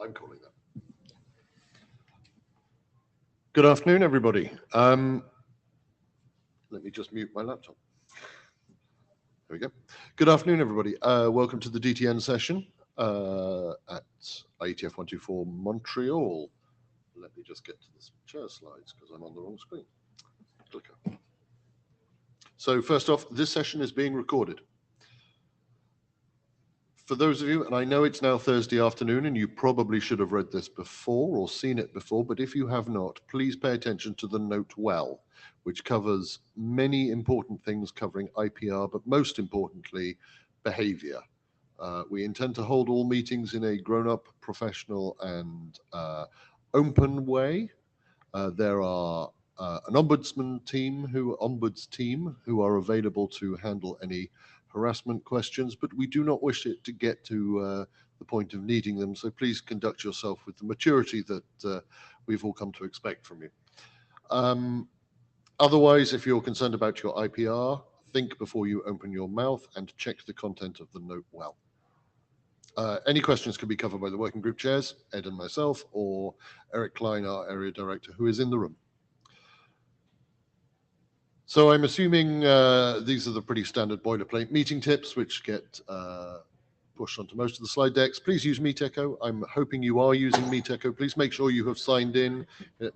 I'm calling that. Good afternoon, everybody. Let me just mute my laptop. There we go. Good afternoon, everybody. Welcome to the DTN session at IETF 124 Montreal. Let me just get to the chair slides because I'm on the wrong screen. Clicker. So first off, this session is being recorded. For those of you, and I know it's now Thursday afternoon and you probably should have read this before or seen it before, but if you have not, please pay attention to the note well, which covers many important things covering IPR, but most importantly, behavior. We intend to hold all meetings in a grown-up, professional and open way. There are an ombuds team who are available to handle any harassment questions, but we do not wish it to get to the point of needing them. So please conduct yourself with the maturity that we've all come to expect from you. Otherwise, if you're concerned about your IPR, think before you open your mouth and check the content of the note well. Any questions can be covered by the working group chairs, Ed and myself, or Eric Klein, our area director, who is in the room. So I'm assuming these are the pretty standard boilerplate meeting tips, which get pushed onto most of the slide decks. Please use MeetEcho. I'm hoping you are using MeetEcho. Please make sure you have signed in.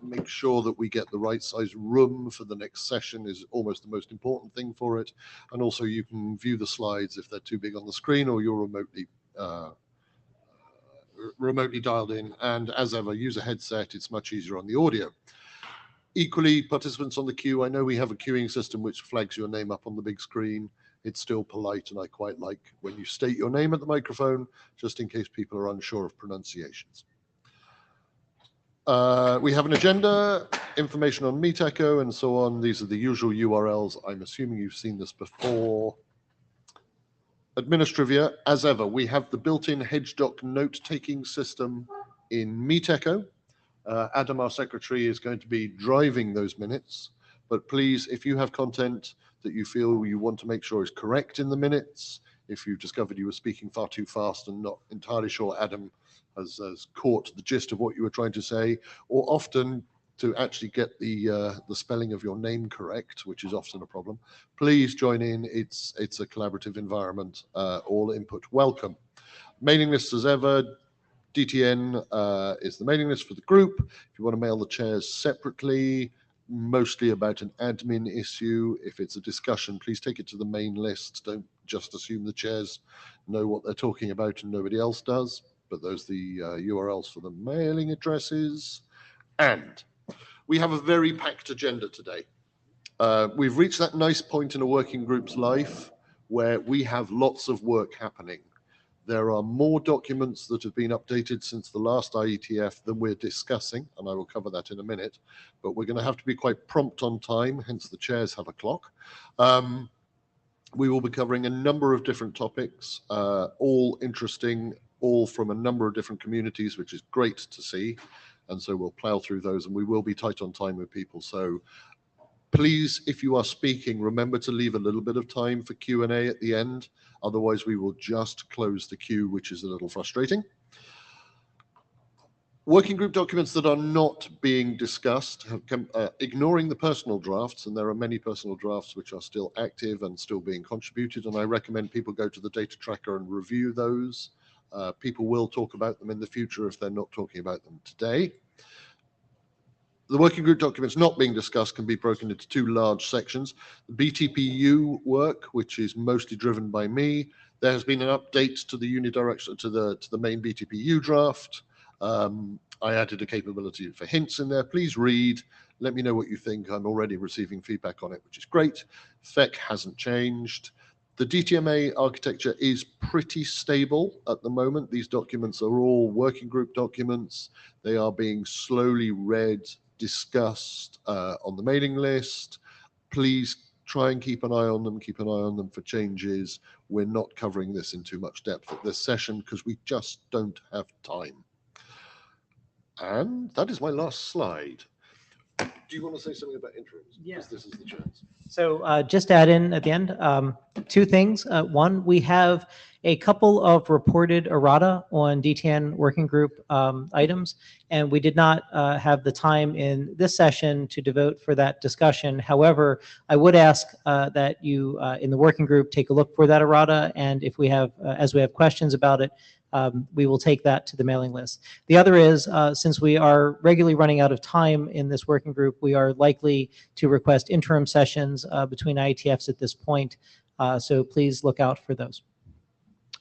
Make sure that we get the right size room for the next session is almost the most important thing for it. And also you can view the slides if they're too big on the screen or you're remotely dialed in. And as ever, use a headset. It's much easier on the audio. Equally, participants on the queue, I know we have a queuing system which flags your name up on the big screen. It's still polite, and I quite like when you state your name at the microphone, just in case people are unsure of pronunciations. We have an agenda, information on MeetEcho, and so on. These are the usual URLs. I'm assuming you've seen this before. Administrivia, as ever, we have the built-in HedgeDoc note-taking system in MeetEcho. Adam, our secretary, is going to be driving those minutes, but please, if you have content that you feel you want to make sure is correct in the minutes, if you've discovered you were speaking far too fast and not entirely sure Adam has caught the gist of what you were trying to say, or often to actually get the spelling of your name correct, which is often a problem, please join in. It's a collaborative environment. All input welcome. Mailing lists as ever. DTN is the mailing list for the group. If you want to mail the chairs separately, mostly about an admin issue. If it's a discussion, please take it to the main list. Don't just assume the chairs know what they're talking about and nobody else does. But those are the URLs for the mailing addresses. And we have a very packed agenda today. We've reached that nice point in a working group's life where we have lots of work happening. There are more documents that have been updated since the last IETF than we're discussing, and I will cover that in a minute, but we're going to have to be quite prompt on time, hence the chairs have a clock. We will be covering a number of different topics, all interesting, all from a number of different communities, which is great to see, and so we'll plow through those, and we will be tight on time with people. So please, if you are speaking, remember to leave a little bit of time for Q&A at the end. Otherwise, we will just close the queue, which is a little frustrating. Working group documents that are not being discussed, ignoring the personal drafts, and there are many personal drafts which are still active and still being contributed, and I recommend people go to the data tracker and review those. People will talk about them in the future if they're not talking about them today. The working group documents not being discussed can be broken into two large sections. The BTPU work, which is mostly driven by me. There has been an update to the unidirectional to the main BTPU draft. I added a capability for hints in there. Please read. Let me know what you think. I'm already receiving feedback on it, which is great. FEC hasn't changed. The DTMA architecture is pretty stable at the moment. These documents are all working group documents. They are being slowly read, discussed on the mailing list. Please try and keep an eye on them for changes. We're not covering this in too much depth at this session because we just don't have time. And that is my last slide. Do you want to say something about interims? Yeah. Because this is the chance. So just to add in at the end, two things. One, we have a couple of reported errata on DTN working group items, and we did not have the time in this session to devote for that discussion. However, I would ask that you, in the working group, take a look for that errata, and if we have, as we have questions about it, we will take that to the mailing list. The other is, since we are regularly running out of time in this working group, we are likely to request interim sessions between IETFs at this point. So please look out for those.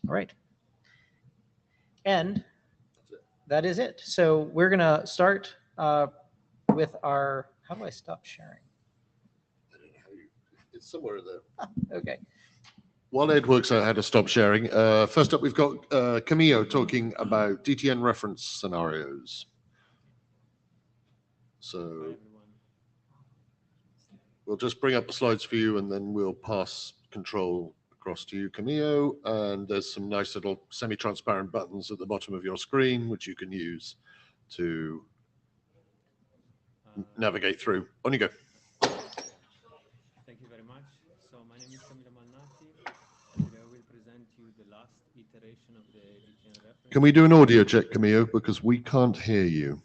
All right. And that is it. So we're going to start with our, how do I stop sharing? I don't know how you, it's somewhere there. Okay. While Ed works out how to stop sharing, first up we've got Camillo talking about DTN reference scenarios. So we'll just bring up the slides for you and then we'll pass control across to you, Camillo. And there's some nice little semi-transparent buttons at the bottom of your screen, which you can use to navigate through. On you go. Thank you very much. So my name is Camillo Malnati, and today I will present you the last iteration of the DTN reference. Can we do an audio check, Camillo, because we can't hear you?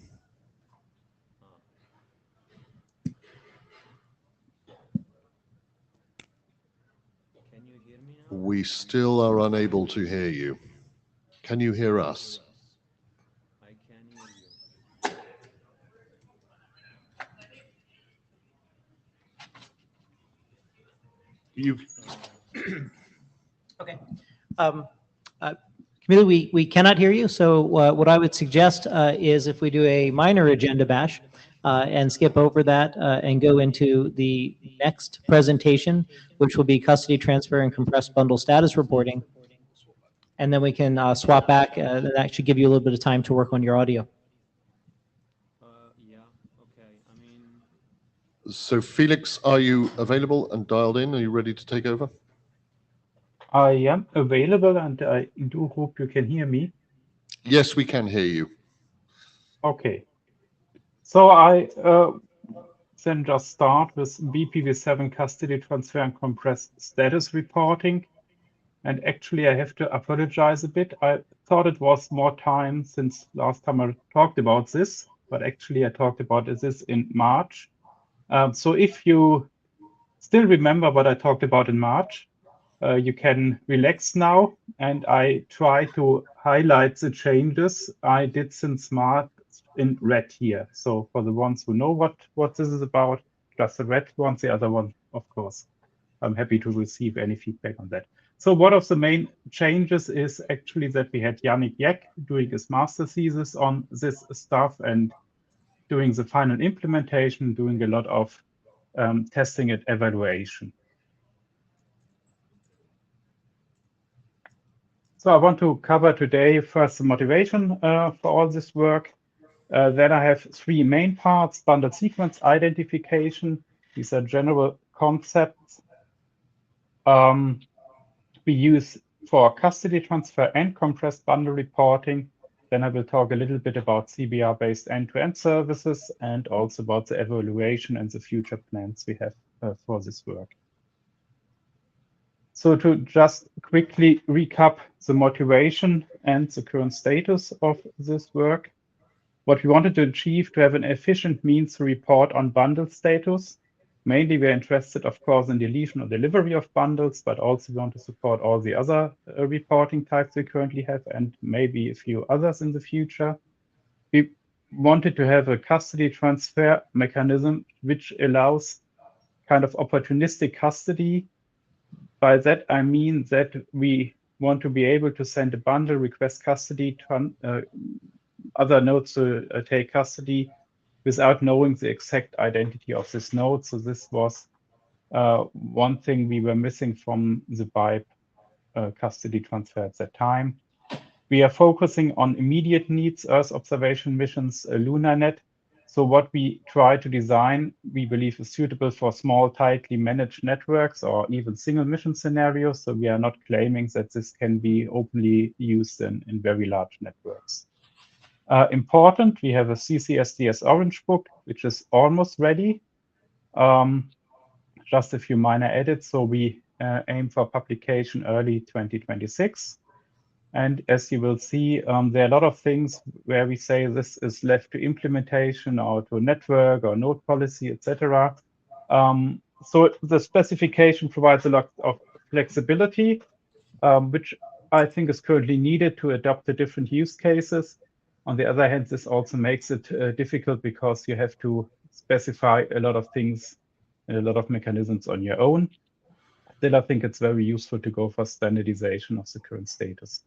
Can you hear me now? We still are unable to hear you. Can you hear us? I can hear you. Okay. Camille, we cannot hear you. So what I would suggest is if we do a minor agenda bash and skip over that and go into the next presentation, which will be custody transfer and compressed bundle status reporting. And then we can swap back. That should give you a little bit of time to work on your audio. Yeah, okay. I mean, So Felix, are you available and dialed in? Are you ready to take over? I am available and I do hope you can hear me. Yes, we can hear you. Okay. So I then just start with BPv7 custody transfer and compressed status reporting. And actually, I have to apologize a bit. I thought it was more time since last time I talked about this, but actually I talked about this in March. So if you still remember what I talked about in March, you can relax now, and I try to highlight the changes I did since March in red here. So for the ones who know what this is about, just the red ones, the other one, of course, I'm happy to receive any feedback on that. So one of the main changes is actually that we had Yannick Yeck doing his master thesis on this stuff and doing the final implementation, doing a lot of testing and evaluation. So I want to cover today first the motivation for all this work. Then I have three main parts: bundle sequence identification. These are general concepts we use for custody transfer and compressed bundle reporting. Then I will talk a little bit about CBR-based end-to-end services and also about the evaluation and the future plans we have for this work. So to just quickly recap the motivation and the current status of this work, what we wanted to achieve to have an efficient means to report on bundle status. Mainly, we're interested, of course, in deletion or delivery of bundles, but also we want to support all the other reporting types we currently have and maybe a few others in the future. We wanted to have a custody transfer mechanism which allows kind of opportunistic custody. By that, I mean that we want to be able to send a bundle, request custody to other nodes to take custody without knowing the exact identity of this node. So this was one thing we were missing from the BIPE custody transfer at that time. We are focusing on immediate needs, Earth observation missions, LunarNet. So what we try to design, we believe is suitable for small, tightly managed networks or even single mission scenarios. So we are not claiming that this can be openly used in very large networks. Important, we have a CCSDS Orange book, which is almost ready. Just a few minor edits, so we aim for publication early 2026. And as you will see, there are a lot of things where we say this is left to implementation or to network or node policy, etc. So the specification provides a lot of flexibility, which I think is currently needed to adopt the different use cases. On the other hand, this also makes it difficult because you have to specify a lot of things and a lot of mechanisms on your own. Still, I think it's very useful to go for standardization of the current status.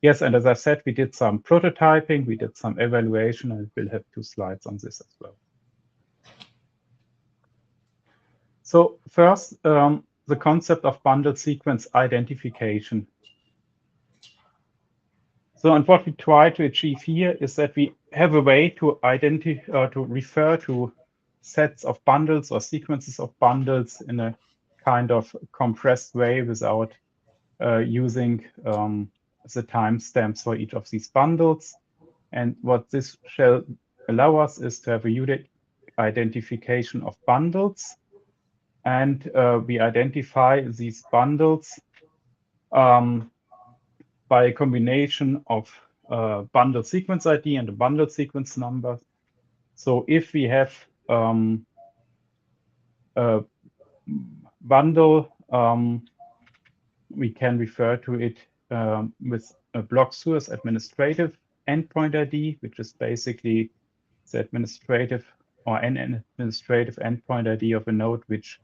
Yes, and as I said, we did some prototyping, we did some evaluation, and we'll have 2 slides on this as well. So first, the concept of bundled sequence identification. So, and what we try to achieve here is that we have a way to to refer to sets of bundles or sequences of bundles in a kind of compressed way without using the timestamps for each of these bundles. And what this shall allow us is to have a unique identification of bundles. And we identify these bundles by a combination of bundle sequence ID and a bundle sequence number. So if we have a bundle, we can refer to it with a block source administrative endpoint ID, which is basically the administrative or an administrative endpoint ID of a node which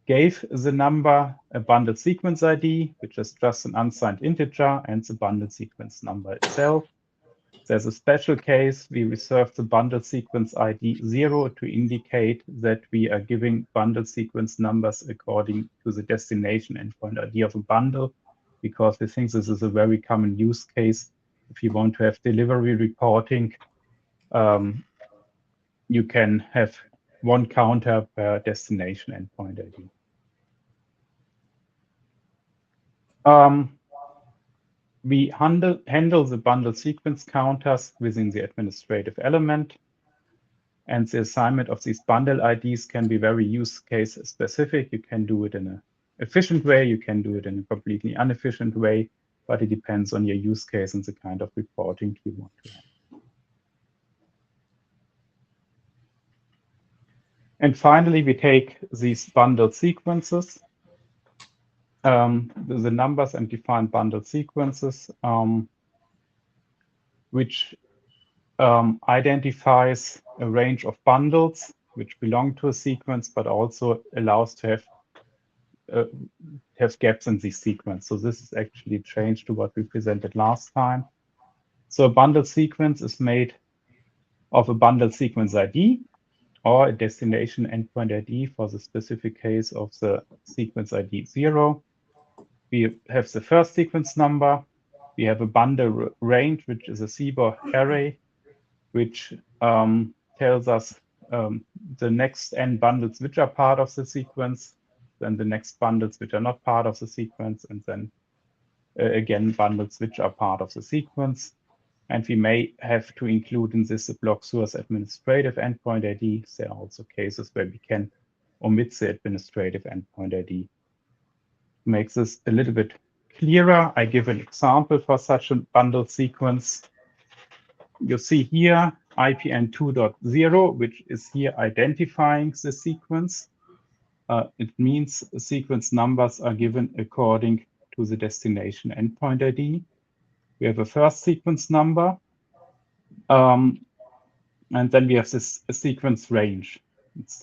gave the number a bundle sequence ID, which is just an unsigned integer, and the bundle sequence number itself. There's a special case, we reserve the bundle sequence ID 0 to indicate that we are giving bundle sequence numbers according to the destination endpoint ID of a bundle, because we think this is a very common use case. If you want to have delivery reporting, you can have one counter per destination endpoint ID. We handle the bundle sequence counters within the administrative element, and the assignment of these bundle IDs can be very use case specific. You can do it in an efficient way, you can do it in a completely inefficient way, but it depends on your use case and the kind of reporting you want to have. And finally, we take these bundle sequences, the numbers, and define bundle sequences, which identifies a range of bundles which belong to a sequence, but also allows to have gaps in this sequence. So this is actually changed to what we presented last time. So a bundle sequence is made of a bundle sequence ID, or a destination endpoint ID for the specific case of the sequence ID 0. We have the first sequence number. We have a bundle range, which is a CBOR array, which tells us the next n bundles which are part of the sequence, then the next bundles which are not part of the sequence, and then again bundles which are part of the sequence. And we may have to include in this a block source administrative endpoint ID. There are also cases where we can omit the administrative endpoint ID. Makes this a little bit clearer. I give an example for such a bundle sequence. You see here IPN 2.0, which is here identifying the sequence. It means sequence numbers are given according to the destination endpoint ID. We have a first sequence number, and then we have this sequence range. It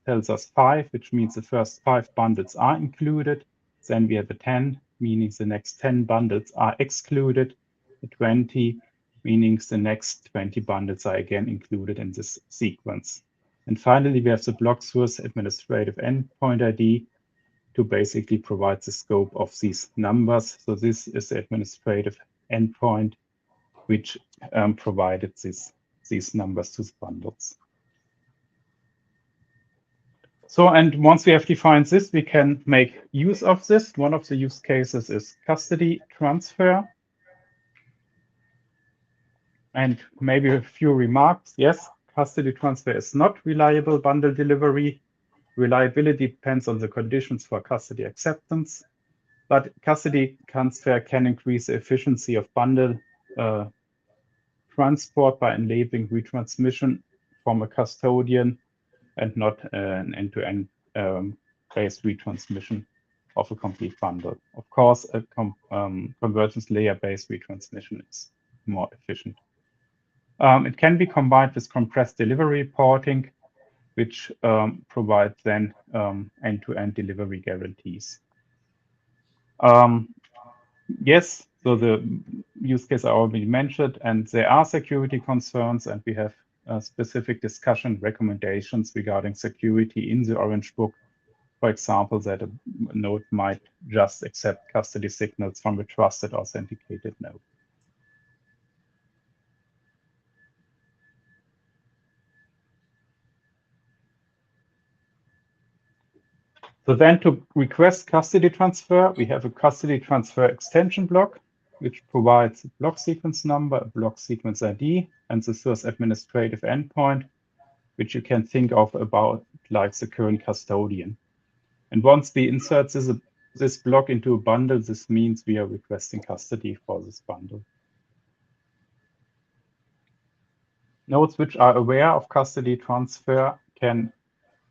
tells us 5, which means the first 5 bundles are included. Then we have a 10, meaning the next 10 bundles are excluded. A 20, meaning the next 20 bundles are again included in this sequence. And finally, we have the block source administrative endpoint ID to basically provide the scope of these numbers. So this is the administrative endpoint which provided these numbers to the bundles. So, and once we have defined this, we can make use of this. One of the use cases is custody transfer. And maybe a few remarks. Yes, custody transfer is not reliable bundle delivery. Reliability depends on the conditions for custody acceptance, but custody transfer can increase the efficiency of bundle transport by enabling retransmission from a custodian and not an end-to-end based retransmission of a complete bundle. Of course, a convergence layer-based retransmission is more efficient. It can be combined with compressed delivery reporting, which provides then end-to-end delivery guarantees. Yes, so the use case I already mentioned, and there are security concerns, and we have specific discussion recommendations regarding security in the Orange Book. For example, that a node might just accept custody signals from a trusted authenticated node. So then to request custody transfer, we have a custody transfer extension block, which provides a block sequence number, a block sequence ID, and the source administrative endpoint, which you can think of about like the current custodian. And once we insert this block into a bundle, this means we are requesting custody for this bundle. Nodes which are aware of custody transfer can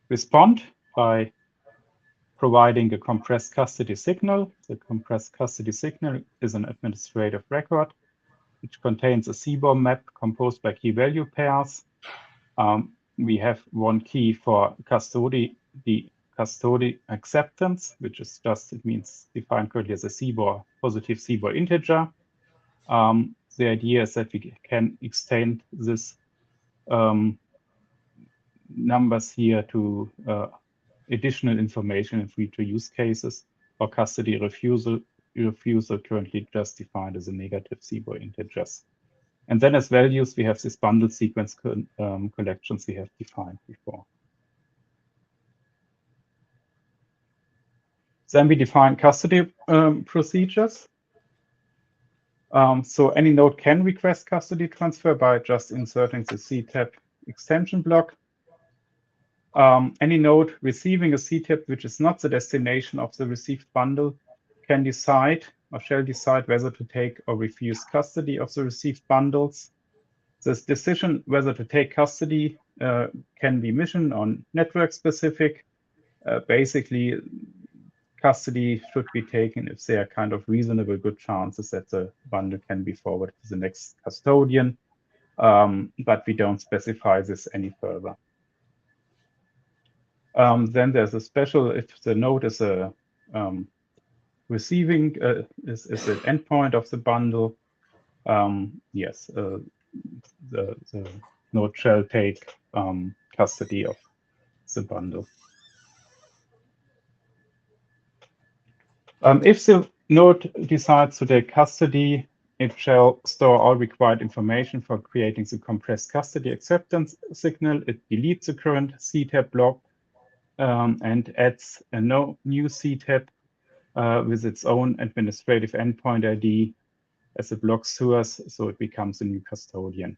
respond by providing a compressed custody signal. The compressed custody signal is an administrative record which contains a CBOR map composed by key value pairs. We have one key for custody, the custody acceptance, which is just, it means defined currently as a CBOR, positive CBOR integer. The idea is that we can extend this numbers here to additional information in future use cases. For custody refusal currently just defined as a negative CBOR integers. And then as values, we have this bundle sequence collections we have defined before. Then we define custody procedures. So any node can request custody transfer by just inserting the CTAP extension block. Any node receiving a CTAP which is not the destination of the received bundle can decide or shall decide whether to take or refuse custody of the received bundles. This decision whether to take custody can be mission or network specific. Basically, custody should be taken if there are kind of reasonable good chances that the bundle can be forwarded to the next custodian, but we don't specify this any further. Then there's a special, if the node is a receiving, is the endpoint of the bundle, yes, the node shall take custody of the bundle. If the node decides to take custody, it shall store all required information for creating the compressed custody acceptance signal. It deletes the current CTAP block and adds a new CTAP with its own administrative endpoint ID as a block source, so it becomes a new custodian.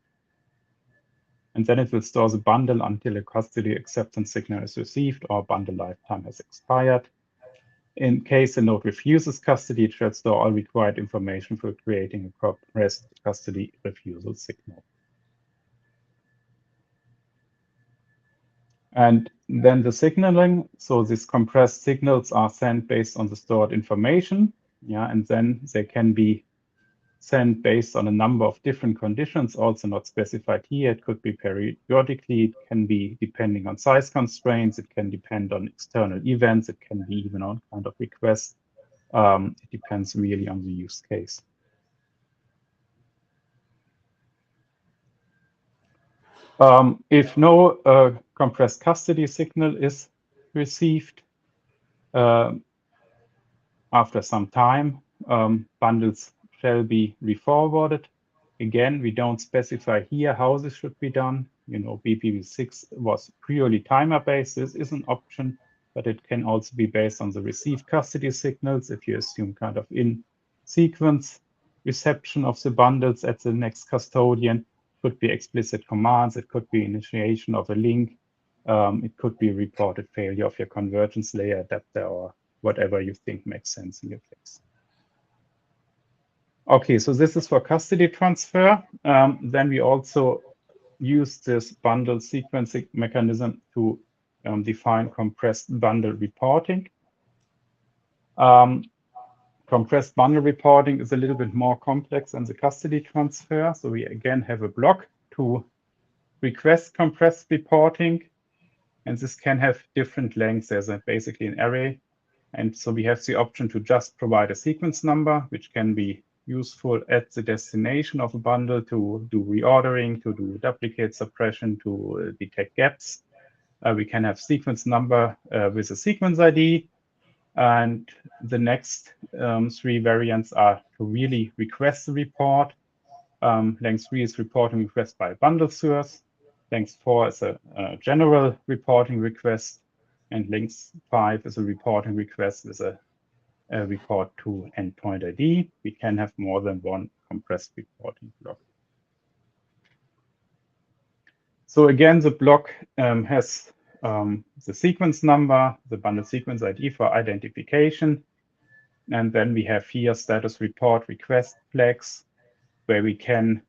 And then it will store the bundle until a custody acceptance signal is received or bundle lifetime has expired. In case the node refuses custody, it shall store all required information for creating a compressed custody refusal signal. And then the signaling, so these compressed signals are sent based on the stored information, yeah, and then they can be sent based on a number of different conditions, also not specified here. It could be periodically, it can be depending on size constraints, it can depend on external events, it can be even on kind of request. It depends really on the use case. If no compressed custody signal is received after some time, bundles shall be reforwarded. Again, we don't specify here how this should be done. You know, BPv6 was purely timer-based. This is an option, but it can also be based on the received custody signals if you assume kind of in sequence reception of the bundles at the next custodian. Could be explicit commands. It could be initiation of a link. It could be reported failure of your convergence layer adapter or whatever you think makes sense in your case. Okay, so this is for custody transfer. Then we also use this bundle sequencing mechanism to define compressed bundle reporting. Compressed bundle reporting is a little bit more complex than the custody transfer. So we again have a block to request compressed reporting. And this can have different lengths. There's basically an array. And so we have the option to just provide a sequence number, which can be useful at the destination of a bundle to do reordering, to do duplicate suppression, to detect gaps. We can have sequence number with a sequence ID. And the next 3 variants are to really request the report. Length 3 is reporting request by bundle source. Length 4 is a general reporting request. And length 5 is a reporting request with a report to endpoint ID. We can have more than one compressed reporting block. So again, the block has the sequence number, the bundle sequence ID for identification. And then we have here status report request flags, where we can,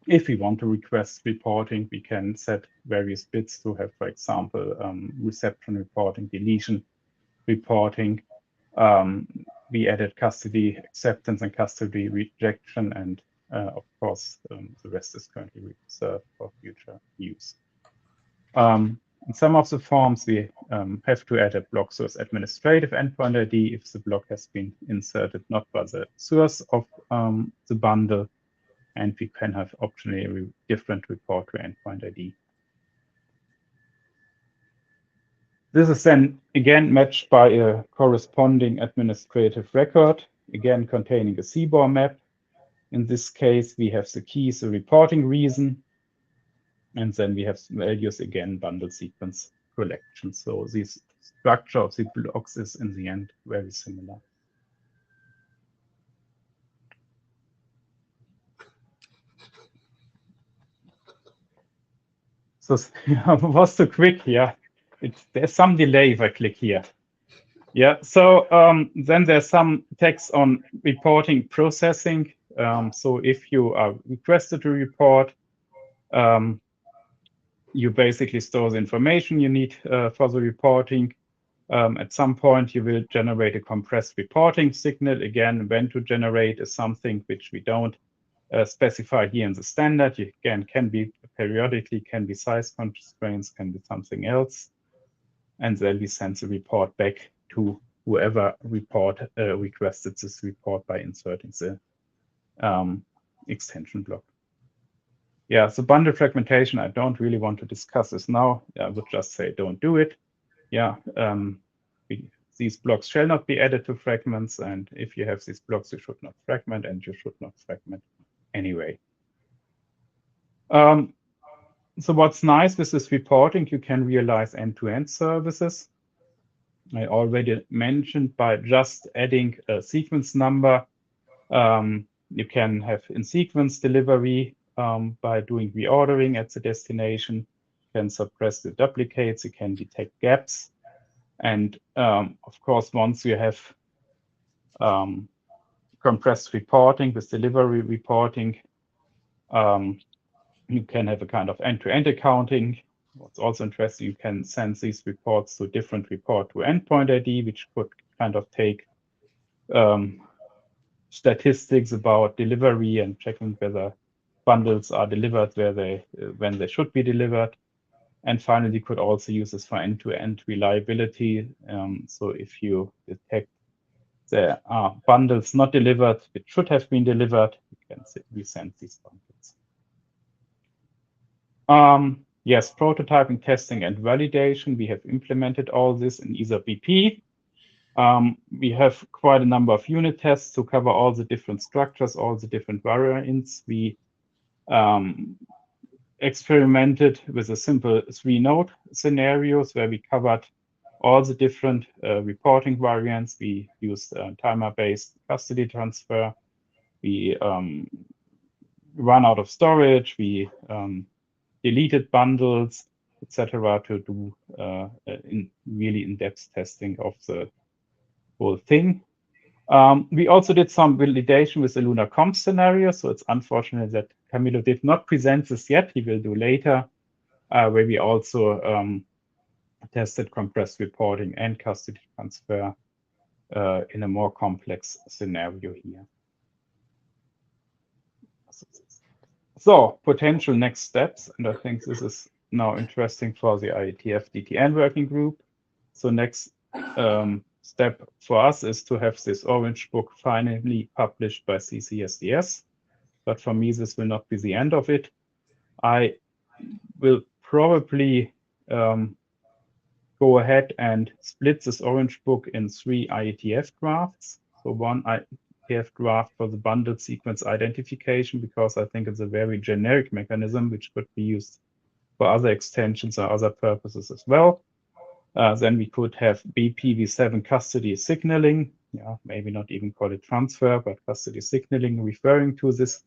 if we want to request reporting, we can set various bits to have, for example, reception reporting, deletion reporting. We added custody acceptance and custody rejection, and of course, the rest is currently reserved for future use. In some of the forms, we have to add a block source administrative endpoint ID if the block has been inserted not by the source of the bundle, and we can have optionally a different report to endpoint ID. This is then again matched by a corresponding administrative record, again containing a CBOR map. In this case, we have the keys, the reporting reason, and then we have values again, bundle sequence collection. So this structure of the blocks is in the end very similar. So was too quick here. There's some delay if I click here. Yeah, so then there's some text on reporting processing. So if you are requested to report, you basically store the information you need for the reporting. At some point, you will generate a compressed reporting signal. Again, when to generate is something which we don't specify here in the standard. You again can be periodically, can be size constraints, can be something else. And then we send the report back to whoever requested this report by inserting the extension block. Yeah, so bundle fragmentation, I don't really want to discuss this now. I would just say don't do it. Yeah, these blocks shall not be added to fragments. And if you have these blocks, you should not fragment, and you should not fragment anyway. So what's nice with this reporting, you can realize end-to-end services. I already mentioned by just adding a sequence number, you can have in-sequence delivery by doing reordering at the destination. You can suppress the duplicates, you can detect gaps. And of course, once you have compressed reporting with delivery reporting, you can have a kind of end-to-end accounting. What's also interesting, you can send these reports to different report to endpoint ID, which could kind of take statistics about delivery and checking whether bundles are delivered when they should be delivered. And finally, you could also use this for end-to-end reliability. So if you detect there are bundles not delivered, which should have been delivered, you can resend these bundles. Yes, prototyping, testing, and validation. We have implemented all this in either BP. We have quite a number of unit tests to cover all the different structures, all the different variants. We experimented with a simple 3-node scenarios where we covered all the different reporting variants. We used timer-based custody transfer. We run out of storage, we deleted bundles, etc., to do really in-depth testing of the whole thing. We also did some validation with the lunar comp scenario, so it's unfortunate that Camilo did not present this yet. He will do later, where we also tested compressed reporting and custody transfer in a more complex scenario here. So potential next steps, and I think this is now interesting for the IETF DTN working group. So next step for us is to have this Orange Book finally published by CCSDS. But for me, this will not be the end of it. I will probably go ahead and split this Orange Book in 3 IETF drafts. So one IETF draft for the bundled sequence identification, because I think it's a very generic mechanism which could be used for other extensions or other purposes as well. Then we could have BPv7 custody signaling, maybe not even call it transfer, but custody signaling referring to this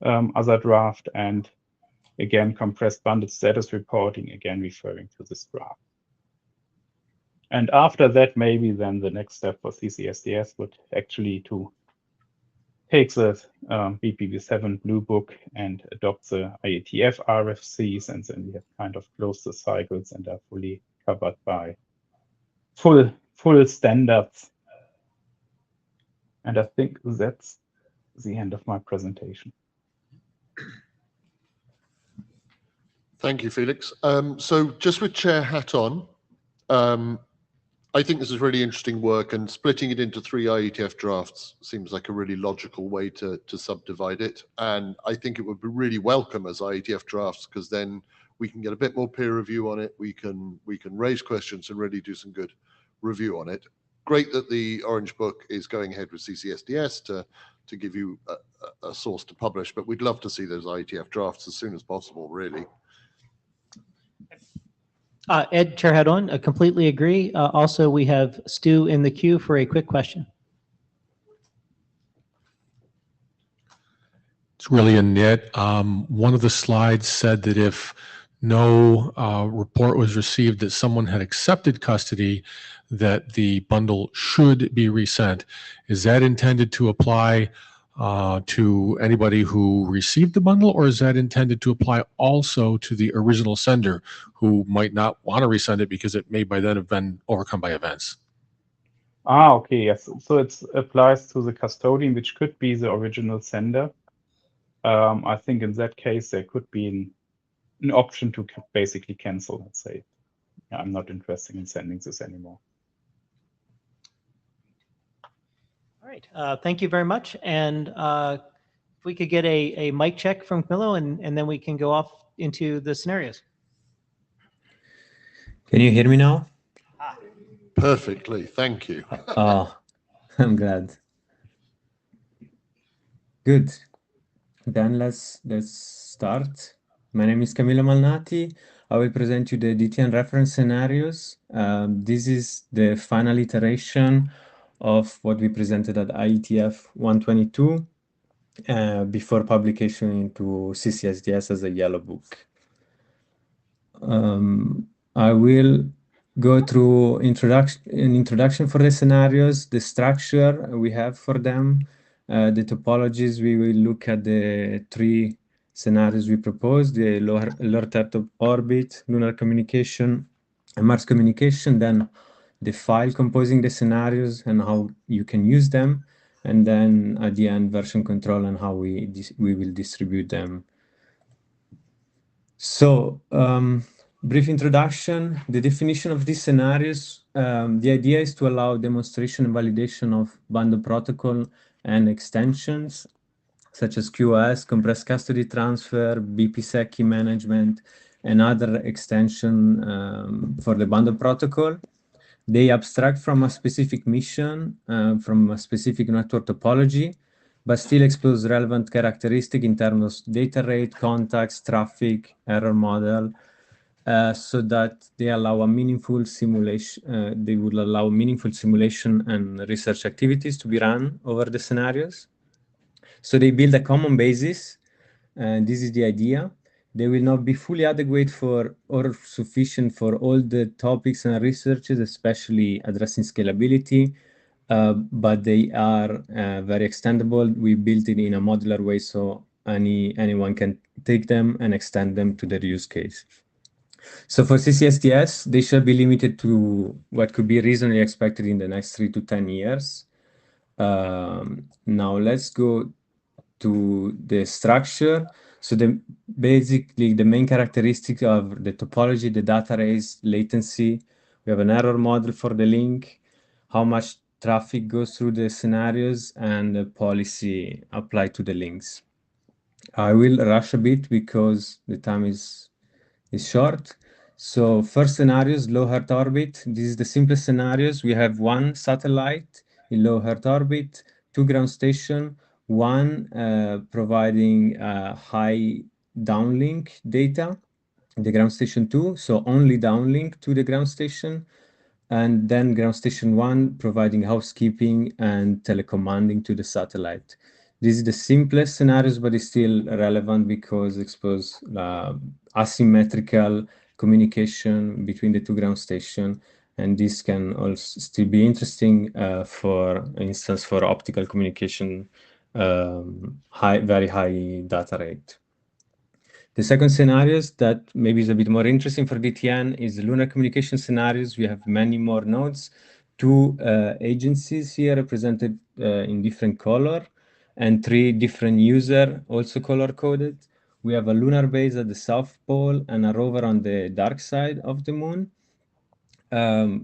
other draft, and again, compressed bundled status reporting, again, referring to this draft. And after that, maybe then the next step for CCSDS would actually to take the BPv7 Blue Book and adopt the IETF RFCs, and then we have kind of closed the cycles and are fully covered by full standards. And I think that's the end of my presentation. Thank you, Felix. So just with chair hat on, I think this is really interesting work, and splitting it into 3 IETF drafts seems like a really logical way to subdivide it. And I think it would be really welcome as IETF drafts, because then we can get a bit more peer review on it. We can raise questions and really do some good review on it. Great that the Orange Book is going ahead with CCSDS to give you a source to publish, but we'd love to see those IETF drafts as soon as possible, really. Ed, chair hat on, I completely agree. Also, we have Stu in the queue for a quick question. It's really a nit. One of the slides said that if no report was received that someone had accepted custody, that the bundle should be resent. Is that intended to apply to anybody who received the bundle, or is that intended to apply also to the original sender who might not want to resend it because it may by then have been overcome by events? Okay, yes. So it applies to the custodian, which could be the original sender. I think in that case, there could be an option to basically cancel, let's say. I'm not interested in sending this anymore. All right, thank you very much. And if we could get a mic check from Camilo, and then we can go off into the scenarios. Can you hear me now? Perfectly, thank you. Oh, I'm glad. Good. Then let's start. My name is Camilo Malnati. I will present you the DTN reference scenarios. This is the final iteration of what we presented at IETF 122 before publication into CCSDS as a yellow book. I will go through an introduction for the scenarios, the structure we have for them, the topologies. We will look at the 3 scenarios we proposed: the low Earth orbit, lunar communication, and Mars communication, then the file composing the scenarios and how you can use them, and then at the end, version control and how we will distribute them. So, brief introduction, the definition of these scenarios. The idea is to allow demonstration and validation of bundle protocol and extensions, such as QoS, compressed custody transfer, BPSec key management, and other extension for the bundle protocol. They abstract from a specific mission, from a specific network topology, but still expose relevant characteristic in terms of data rate, contacts, traffic, error model, so that they allow a meaningful simulation. They will allow meaningful simulation and research activities to be run over the scenarios. So they build a common basis and this is the idea. They will not be fully adequate for or sufficient for all the topics and researches, especially addressing scalability, but they are very extendable. We built it in a modular way, so anyone can take them and extend them to their use case. So for CCSTS, they should be limited to what could be reasonably expected in the next 3 to 10 years. Now let's go to the structure. So basically the main characteristic of the topology, the data race, latency. We have an error model for the link, how much traffic goes through the scenarios, and the policy applied to the links. I will rush a bit because the time is short. So first scenario is low Earth orbit. This is the simplest scenarios. We have one satellite in low Earth orbit, 2 ground station, one providing high downlink data, the ground station 2, so only downlink to the ground station, and then ground station 1 providing housekeeping and telecommanding to the satellite. This is the simplest scenarios, but it's still relevant because it exposes asymmetrical communication between the 2 ground stations, and this can also still be interesting for instance for optical communication, very high data rate. The second scenarios that maybe is a bit more interesting for DTN is the lunar communication scenarios. We have many more nodes, 2 agencies here represented in different color, and 3 different users also color coded. We have a lunar base at the South Pole and a rover on the dark side of the moon.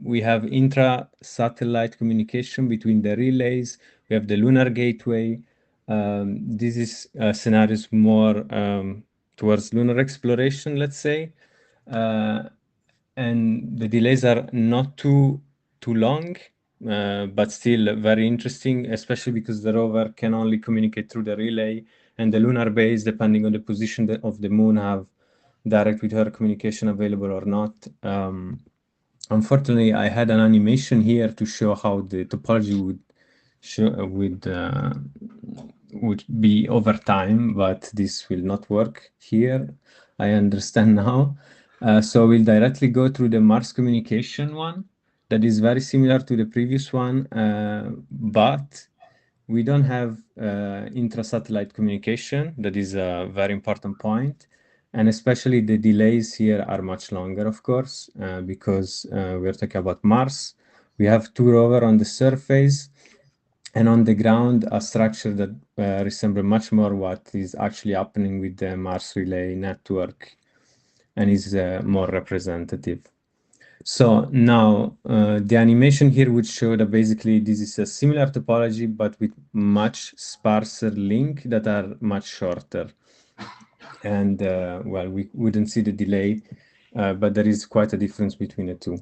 We have intra-satellite communication between the relays. We have the lunar gateway. This is scenarios more towards lunar exploration, let's say. And the delays are not too long, but still very interesting, especially because the rover can only communicate through the relay, and the lunar base, depending on the position of the moon, have direct with her communication available or not. Unfortunately, I had an animation here to show how the topology would be over time, but this will not work here. I understand now. So we'll directly go through the Mars communication one that is very similar to the previous one, but we don't have intra-satellite communication. That is a very important point. And especially the delays here are much longer, of course, because we're talking about Mars. We have 2 rovers on the surface, and on the ground, a structure that resembles much more what is actually happening with the Mars relay network and is more representative. So now the animation here would show that basically this is a similar topology, but with much sparser links that are much shorter. And well, we wouldn't see the delay, but there is quite a difference between the two.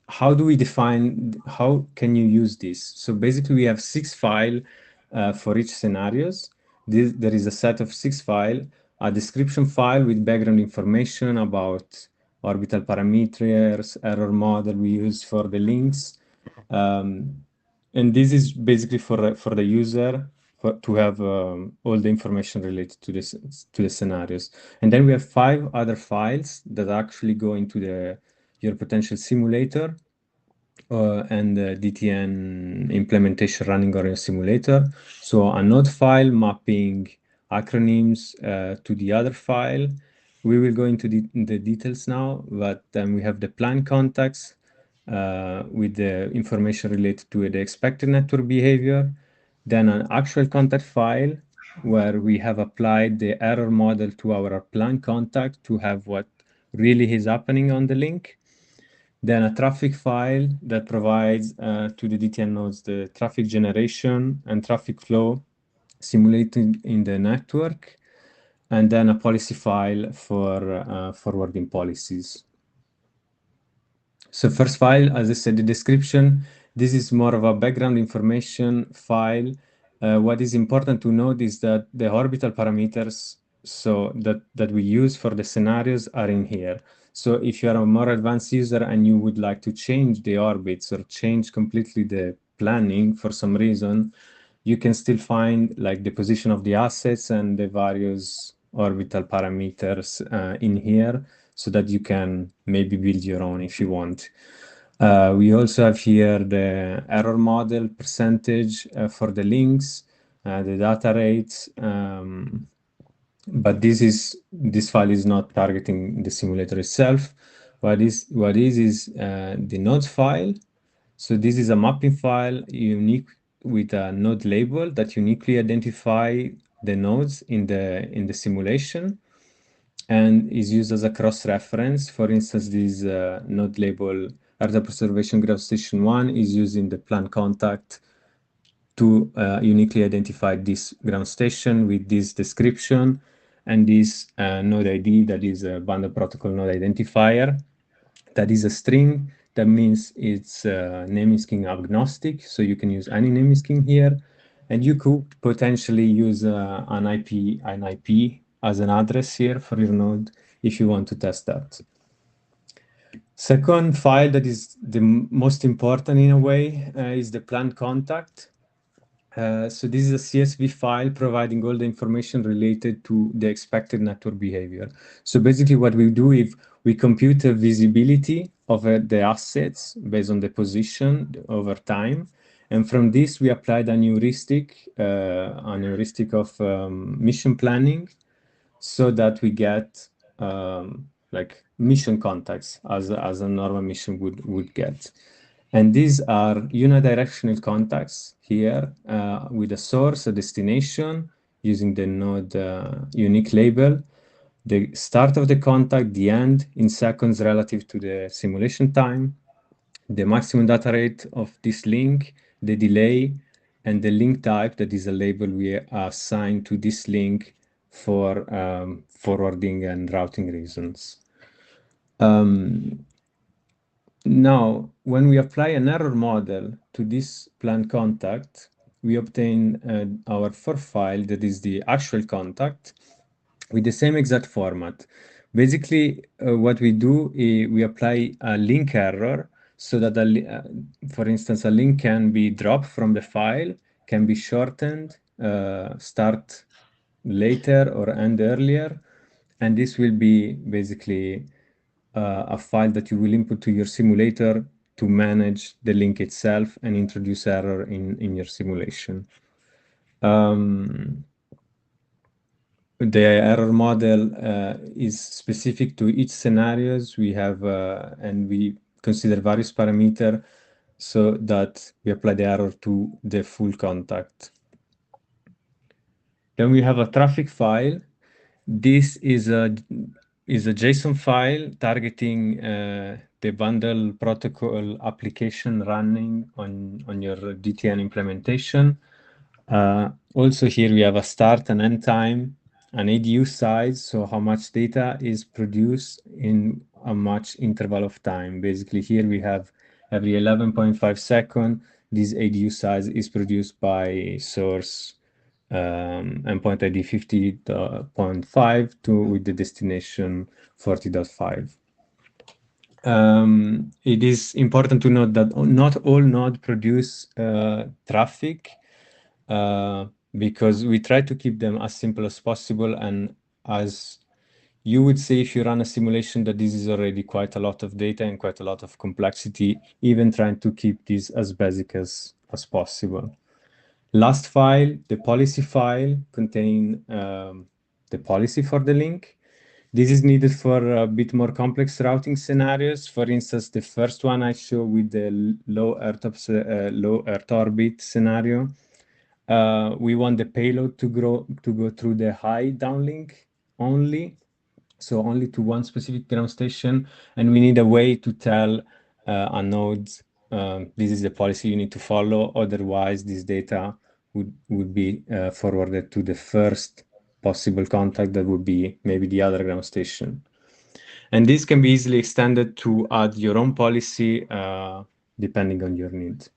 How do we define, how can you use this? So basically we have 6 files for each scenarios. There is a set of 6 files, a description file with background information about orbital parameters, error model we use for the links. And this is basically for the user to have all the information related to the scenarios. And then we have 5 other files that actually go into your potential simulator and the DTN implementation running on your simulator. So a node file mapping acronyms to the other file. We will go into the details now, but then we have the plan contacts with the information related to the expected network behavior. Then an actual contact file where we have applied the error model to our plan contact to have what really is happening on the link. Then a traffic file that provides to the DTN nodes the traffic generation and traffic flow simulated in the network. And then a policy file for forwarding policies. So first file, as I said, the description, this is more of a background information file. What is important to note is that the orbital parameters so that we use for the scenarios are in here. So if you are a more advanced user and you would like to change the orbits or change completely the planning for some reason, you can still find like the position of the assets and the various orbital parameters in here, so that you can maybe build your own if you want. We also have here the error model percentage for the links, the data rates, but this file is not targeting the simulator itself. What is the nodes file. So this is a mapping file unique with a node label that uniquely identify the nodes in the simulation, and is used as a cross-reference. For instance, this node label Earth Observation Ground Station 1 is using the plan contact to uniquely identify this ground station with this description, and this node ID that is a bundle protocol node identifier. That is a string. That means it's naming scheme agnostic, so you can use any naming scheme here, and you could potentially use an IP as an address here for your node if you want to test that. Second file that is the most important in a way is the plan contact. So this is a CSV file providing all the information related to the expected network behavior. So basically what we do is we compute the visibility of the assets based on the position over time. And from this, we applied a heuristic of mission planning, so that we get like mission contacts as a normal mission would get. And these are unidirectional contacts here with a source, a destination, using the node unique label, the start of the contact, the end in seconds relative to the simulation time, the maximum data rate of this link, the delay, and the link type, that is a label we assign to this link for forwarding and routing reasons. Now, when we apply an error model to this plan contact, we obtain our fourth file, that is the actual contact, with the same exact format. Basically, what we do is we apply a link error, so that, for instance, a link can be dropped from the file, can be shortened, start later or end earlier, and this will be basically a file that you will input to your simulator to manage the link itself and introduce error in your simulation. The error model is specific to each scenarios. We have and we consider various parameters so that we apply the error to the full contact. Then we have a traffic file. This is a JSON file targeting the bundle protocol application running on your DTN implementation. Also here we have a start and end time, an ADU size, so how much data is produced in a much interval of time. Basically here we have every 11.5 seconds, this ADU size is produced by source endpoint ID 50.5 with the destination 40.5. It is important to note that not all nodes produce traffic, because we try to keep them as simple as possible, and as you would say if you run a simulation, that this is already quite a lot of data and quite a lot of complexity, even trying to keep this as basic as possible. Last file, the policy file, contain the policy for the link. This is needed for a bit more complex routing scenarios. For instance, the first one I show with the low Earth orbit scenario. We want the payload to go through the high downlink only, so only to one specific ground station, and we need a way to tell a node this is the policy you need to follow, otherwise this data would be forwarded to the first possible contact that would be maybe the other ground station. And this can be easily extended to add your own policy depending on your needs.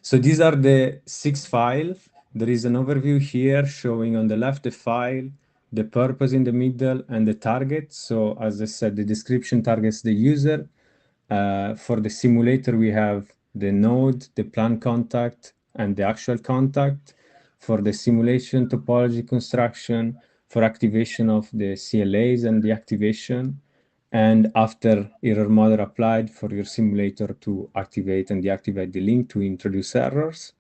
So these are the 6 files. There is an overview here showing on the left the file, the purpose in the middle, and the target. So as I said, the description targets the user. For the simulator, we have the node, the plan contact, and the actual contact, for the simulation topology construction, for activation of the CLAs and deactivation, and after error model applied for your simulator to activate and deactivate the link to introduce errors.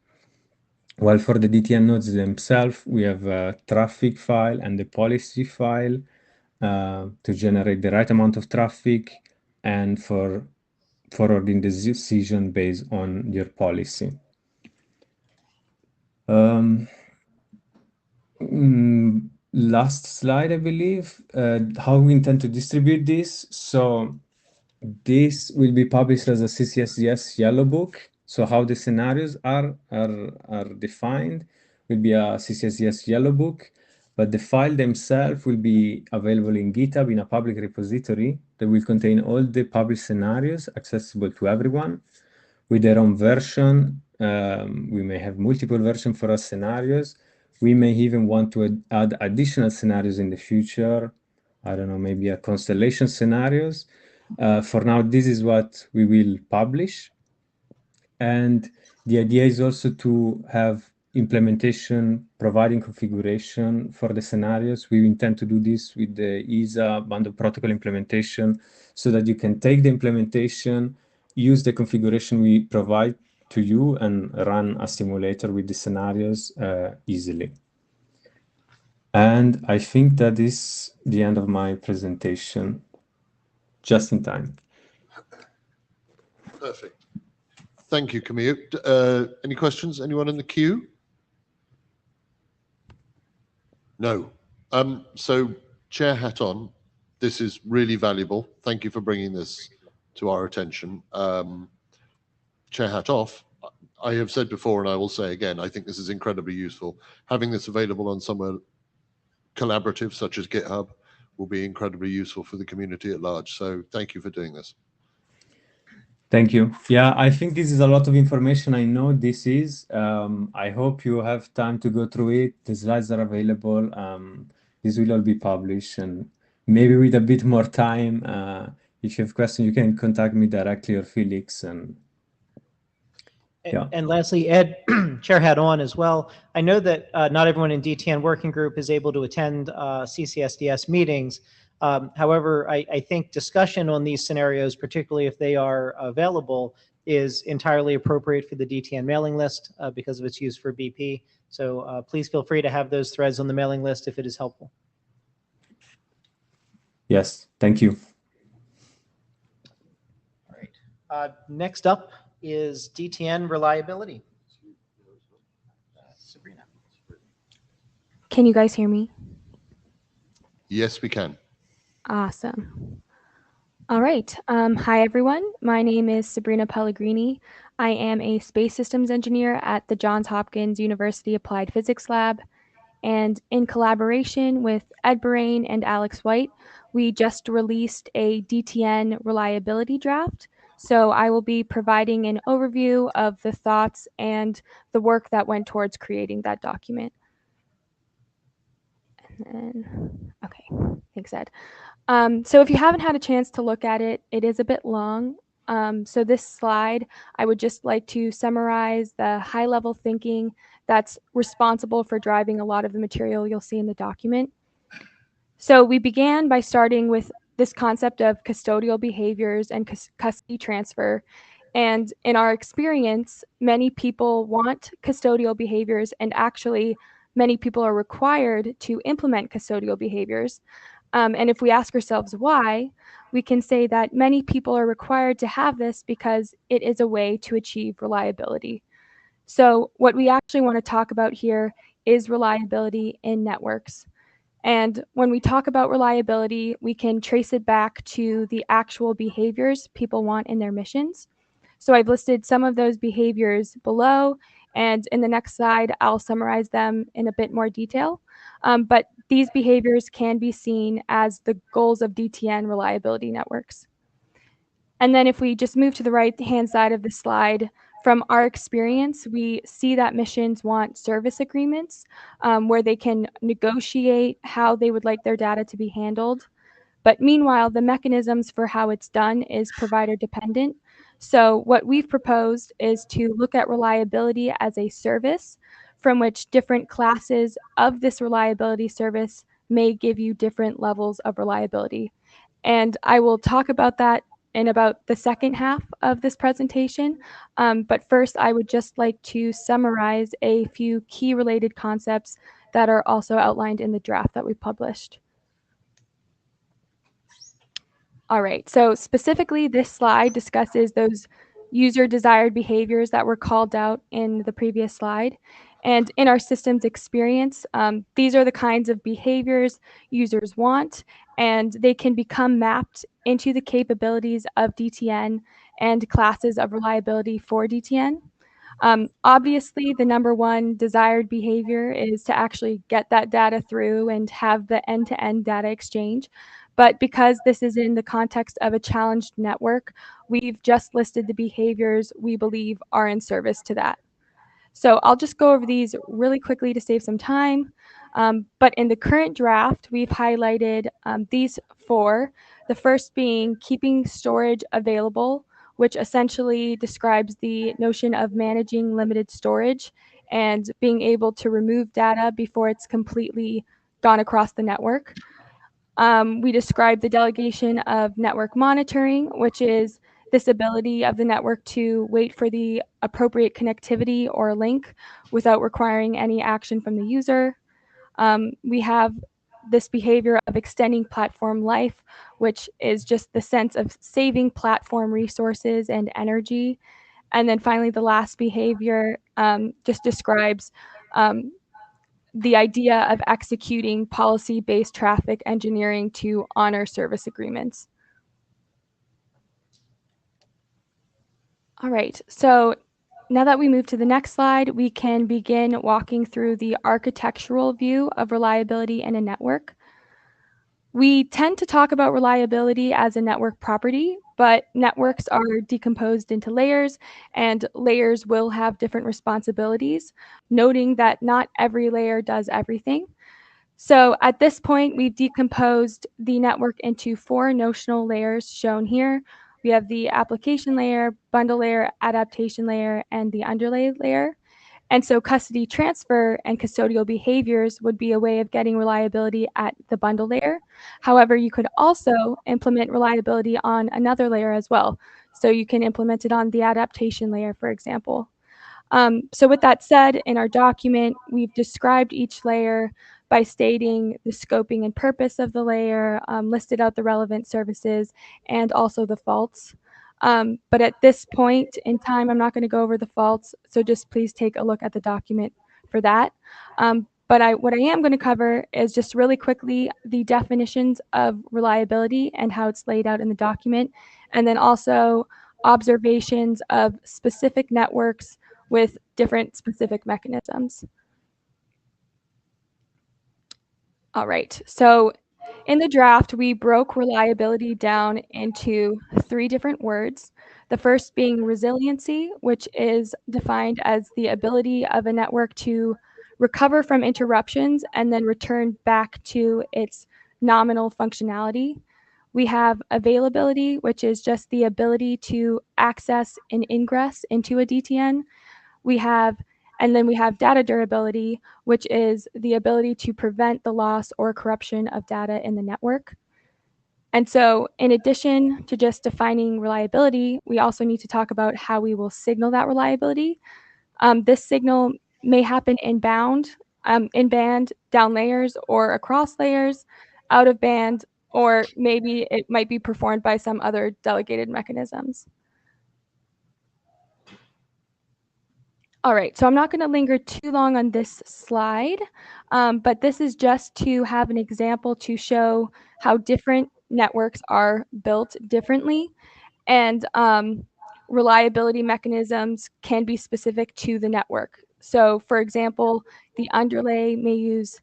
While for the DTN nodes themselves, we have a traffic file and the policy file to generate the right amount of traffic and for forwarding the decision based on your policy. Last slide, I believe, how we intend to distribute this. So this will be published as a CCSDS yellow book. So how the scenarios are defined will be a CCSDS yellow book, but the file themselves will be available in GitHub in a public repository that will contain all the published scenarios accessible to everyone with their own version. We may have multiple versions for our scenarios. We may even want to add additional scenarios in the future. I don't know, maybe a constellation scenarios. For now, this is what we will publish. And the idea is also to have implementation, providing configuration for the scenarios. We intend to do this with the ESA bundle protocol implementation so that you can take the implementation, use the configuration we provide to you, and run a simulator with the scenarios easily. And I think that is the end of my presentation, just in time. Perfect. Thank you, Camille. Any questions? Anyone in the queue? No. So, chair hat on. This is really valuable. Thank you for bringing this to our attention. Chair hat off. I have said before, and I will say again, I think this is incredibly useful. Having this available on somewhere collaborative, such as GitHub, will be incredibly useful for the community at large. So thank you for doing this. Thank you. Yeah, I think this is a lot of information. I know this is. I hope you have time to go through it. The slides are available. This will all be published, and maybe with a bit more time, if you have questions, you can contact me directly or Felix. And And lastly, Ed, chair hat on as well. I know that not everyone in DTN working group is able to attend CCSDS meetings. However, I think discussion on these scenarios, particularly if they are available, is entirely appropriate for the DTN mailing list because of its use for BP. So please feel free to have those threads on the mailing list if it is helpful. Yes, thank you. All right. Next up is DTN reliability. Sabrina. Can you guys hear me? Yes, we can. Awesome. All right. Hi, everyone. My name is Sabrina Pellegrini. I am a space systems engineer at the Johns Hopkins University Applied Physics Lab. And in collaboration with Ed Borain and Alex White, we just released a DTN reliability draft. So I will be providing an overview of the thoughts and the work that went towards creating that document. And then, okay, thanks, Ed. So if you haven't had a chance to look at it, it is a bit long. So this slide, I would just like to summarize the high-level thinking that's responsible for driving a lot of the material you'll see in the document. So we began by starting with this concept of custodial behaviors and custody transfer. And in our experience, many people want custodial behaviors, and actually many people are required to implement custodial behaviors. And if we ask ourselves why, we can say that many people are required to have this because it is a way to achieve reliability. So what we actually want to talk about here is reliability in networks. And when we talk about reliability, we can trace it back to the actual behaviors people want in their missions. So I've listed some of those behaviors below, and in the next slide, I'll summarize them in a bit more detail. But these behaviors can be seen as the goals of DTN reliability networks. And then if we just move to the right-hand side of the slide, from our experience, we see that missions want service agreements where they can negotiate how they would like their data to be handled. But meanwhile, the mechanisms for how it's done is provider dependent. So what we've proposed is to look at reliability as a service from which different classes of this reliability service may give you different levels of reliability. And I will talk about that in about the second half of this presentation. But first, I would just like to summarize a few key related concepts that are also outlined in the draft that we published. All right, so specifically this slide discusses those user desired behaviors that were called out in the previous slide. And in our systems experience, these are the kinds of behaviors users want, and they can become mapped into the capabilities of DTN and classes of reliability for DTN. Obviously, the number one desired behavior is to actually get that data through and have the end-to-end data exchange. But because this is in the context of a challenged network, we've just listed the behaviors we believe are in service to that. So I'll just go over these really quickly to save some time. But in the current draft, we've highlighted these four, the first being keeping storage available, which essentially describes the notion of managing limited storage and being able to remove data before it's completely gone across the network. We describe the delegation of network monitoring, which is this ability of the network to wait for the appropriate connectivity or link without requiring any action from the user. We have this behavior of extending platform life, which is just the sense of saving platform resources and energy. And then finally, the last behavior just describes the idea of executing policy-based traffic engineering to honor service agreements. All right, so now that we move to the next slide, we can begin walking through the architectural view of reliability in a network. We tend to talk about reliability as a network property, but networks are decomposed into layers, and layers will have different responsibilities, noting that not every layer does everything. So at this point, we've decomposed the network into four notional layers shown here. We have the application layer, bundle layer, adaptation layer, and the underlay layer. And so custody transfer and custodial behaviors would be a way of getting reliability at the bundle layer. However, you could also implement reliability on another layer as well. So you can implement it on the adaptation layer, for example. So with that said, in our document, we've described each layer by stating the scoping and purpose of the layer, listed out the relevant services, and also the faults. But at this point in time, I'm not going to go over the faults, so just please take a look at the document for that. But what I am going to cover is just really quickly the definitions of reliability and how it's laid out in the document, and then also observations of specific networks with different specific mechanisms. All right, so in the draft, we broke reliability down into three different words. The first being resiliency, which is defined as the ability of a network to recover from interruptions and then return back to its nominal functionality. We have availability, which is just the ability to access and ingress into a DTN. And then we have data durability, which is the ability to prevent the loss or corruption of data in the network. And so in addition to just defining reliability, we also need to talk about how we will signal that reliability. This signal may happen in band, down layers, or across layers, out of band, or maybe it might be performed by some other delegated mechanisms. All right, so I'm not going to linger too long on this slide, but this is just to have an example to show how different networks are built differently, and reliability mechanisms can be specific to the network. So for example, the underlay may use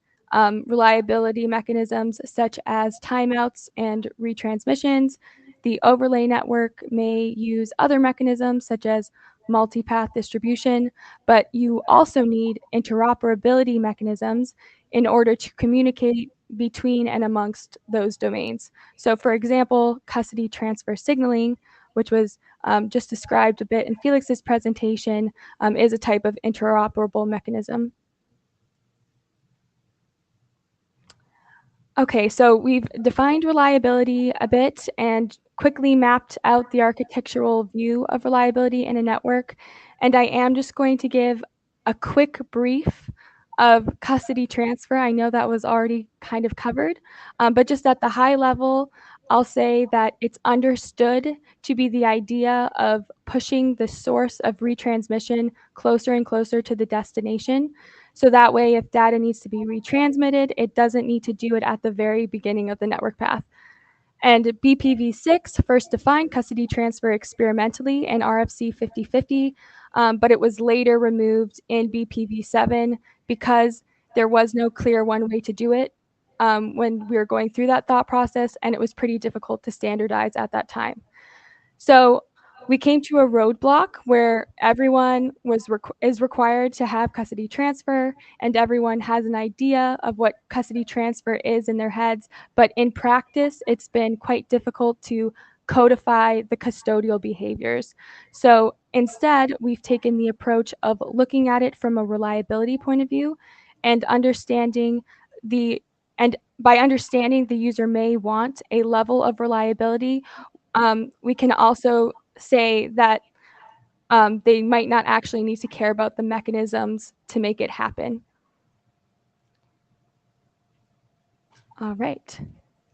reliability mechanisms such as timeouts and retransmissions. The overlay network may use other mechanisms such as multipath distribution, but you also need interoperability mechanisms in order to communicate between and amongst those domains. So for example, custody transfer signaling, which was just described a bit in Felix's presentation, is a type of interoperable mechanism. Okay, so we've defined reliability a bit and quickly mapped out the architectural view of reliability in a network. And I am just going to give a quick brief of custody transfer. I know that was already kind of covered, but just at the high level, I'll say that it's understood to be the idea of pushing the source of retransmission closer and closer to the destination. So that way, if data needs to be retransmitted, it doesn't need to do it at the very beginning of the network path. And BPv6 first defined custody transfer experimentally in RFC 5050, but it was later removed in BPv7 because there was no clear one way to do it when we were going through that thought process, and it was pretty difficult to standardize at that time. So we came to a roadblock where everyone is required to have custody transfer, and everyone has an idea of what custody transfer is in their heads. But in practice, it's been quite difficult to codify the custodial behaviors. So instead, we've taken the approach of looking at it from a reliability point of view and by understanding the user may want a level of reliability, we can also say that they might not actually need to care about the mechanisms to make it happen. All right.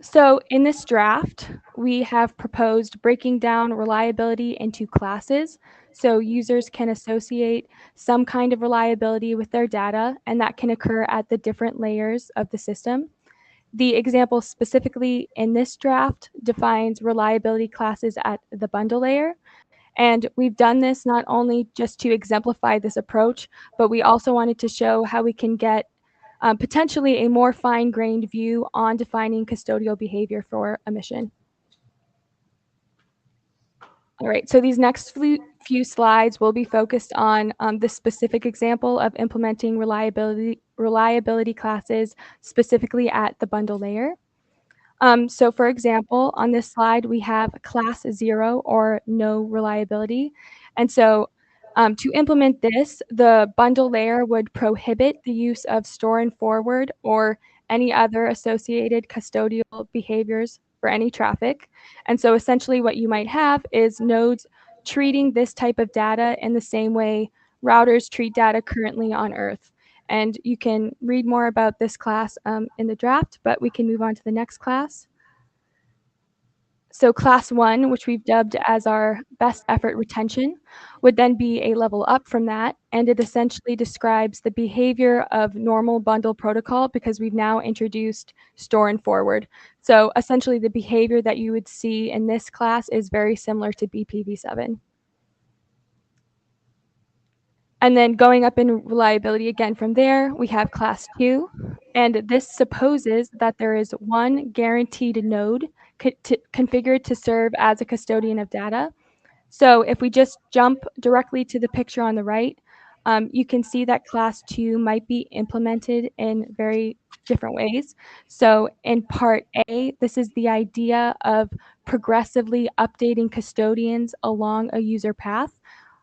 So in this draft, we have proposed breaking down reliability into classes. So users can associate some kind of reliability with their data, and that can occur at the different layers of the system. The example specifically in this draft defines reliability classes at the bundle layer. And we've done this not only just to exemplify this approach, but we also wanted to show how we can get potentially a more fine-grained view on defining custodial behavior for a mission. All right, so these next few slides will be focused on the specific example of implementing reliability classes specifically at the bundle layer. So for example, on this slide, we have class 0 or no reliability. And so to implement this, the bundle layer would prohibit the use of store and forward or any other associated custodial behaviors for any traffic. And so essentially what you might have is nodes treating this type of data in the same way routers treat data currently on Earth. And you can read more about this class in the draft, but we can move on to the next class. So class 1, which we've dubbed as our best effort retention, would then be a level up from that, and it essentially describes the behavior of normal bundle protocol because we've now introduced store and forward. So essentially the behavior that you would see in this class is very similar to BPv7. And then going up in reliability again from there, we have class 2, and this supposes that there is one guaranteed node configured to serve as a custodian of data. So if we just jump directly to the picture on the right, you can see that class 2 might be implemented in very different ways. So in part A, this is the idea of progressively updating custodians along a user path,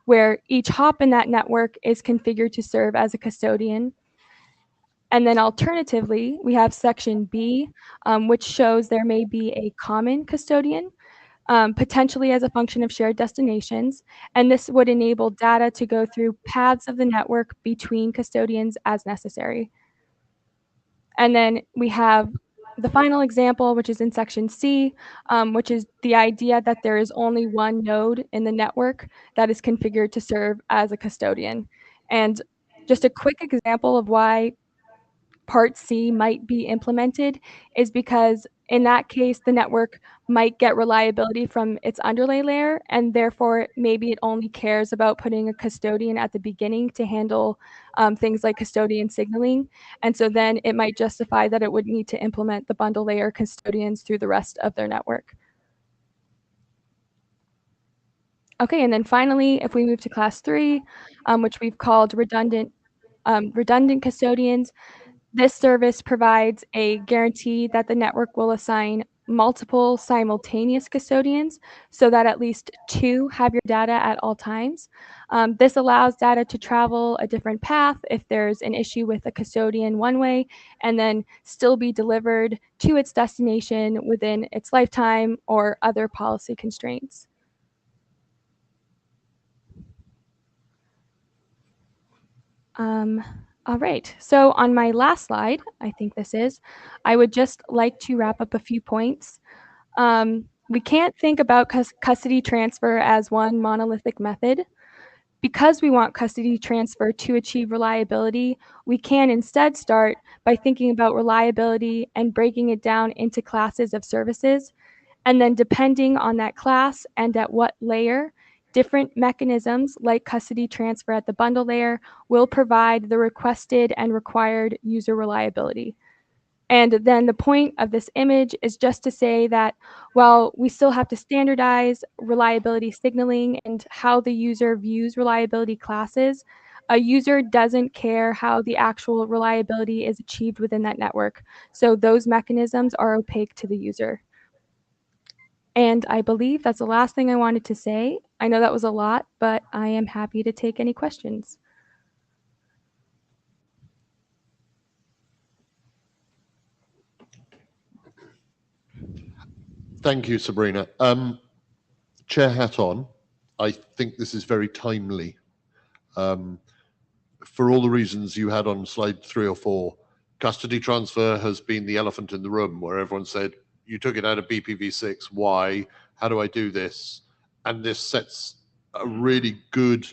where each hop in that network is configured to serve as a custodian. And then alternatively, we have section B, which shows there may be a common custodian, potentially as a function of shared destinations. And this would enable data to go through paths of the network between custodians as necessary. And then we have the final example, which is in section C, which is the idea that there is only one node in the network that is configured to serve as a custodian. And just a quick example of why part C might be implemented is because in that case, the network might get reliability from its underlay layer, and therefore maybe it only cares about putting a custodian at the beginning to handle things like custodian signaling. And so then it might justify that it would need to implement the bundle layer custodians through the rest of their network. Okay, and then finally, if we move to class 3, which we've called redundant custodians, this service provides a guarantee that the network will assign multiple simultaneous custodians so that at least 2 have your data at all times. This allows data to travel a different path if there's an issue with a custodian one way, and then still be delivered to its destination within its lifetime or other policy constraints. All right, so on my last slide, I think this is, I would just like to wrap up a few points. We can't think about custody transfer as one monolithic method. Because we want custody transfer to achieve reliability, we can instead start by thinking about reliability and breaking it down into classes of services. And then depending on that class and at what layer, different mechanisms like custody transfer at the bundle layer will provide the requested and required user reliability. And then the point of this image is just to say that while we still have to standardize reliability signaling and how the user views reliability classes, a user doesn't care how the actual reliability is achieved within that network. So those mechanisms are opaque to the user. And I believe that's the last thing I wanted to say. I know that was a lot, but I am happy to take any questions. Thank you, Sabrina. Chair hat on. I think this is very timely. For all the reasons you had on slide 3 or 4, custody transfer has been the elephant in the room where everyone said, you took it out of BPv6, why? How do I do this? And this sets a really good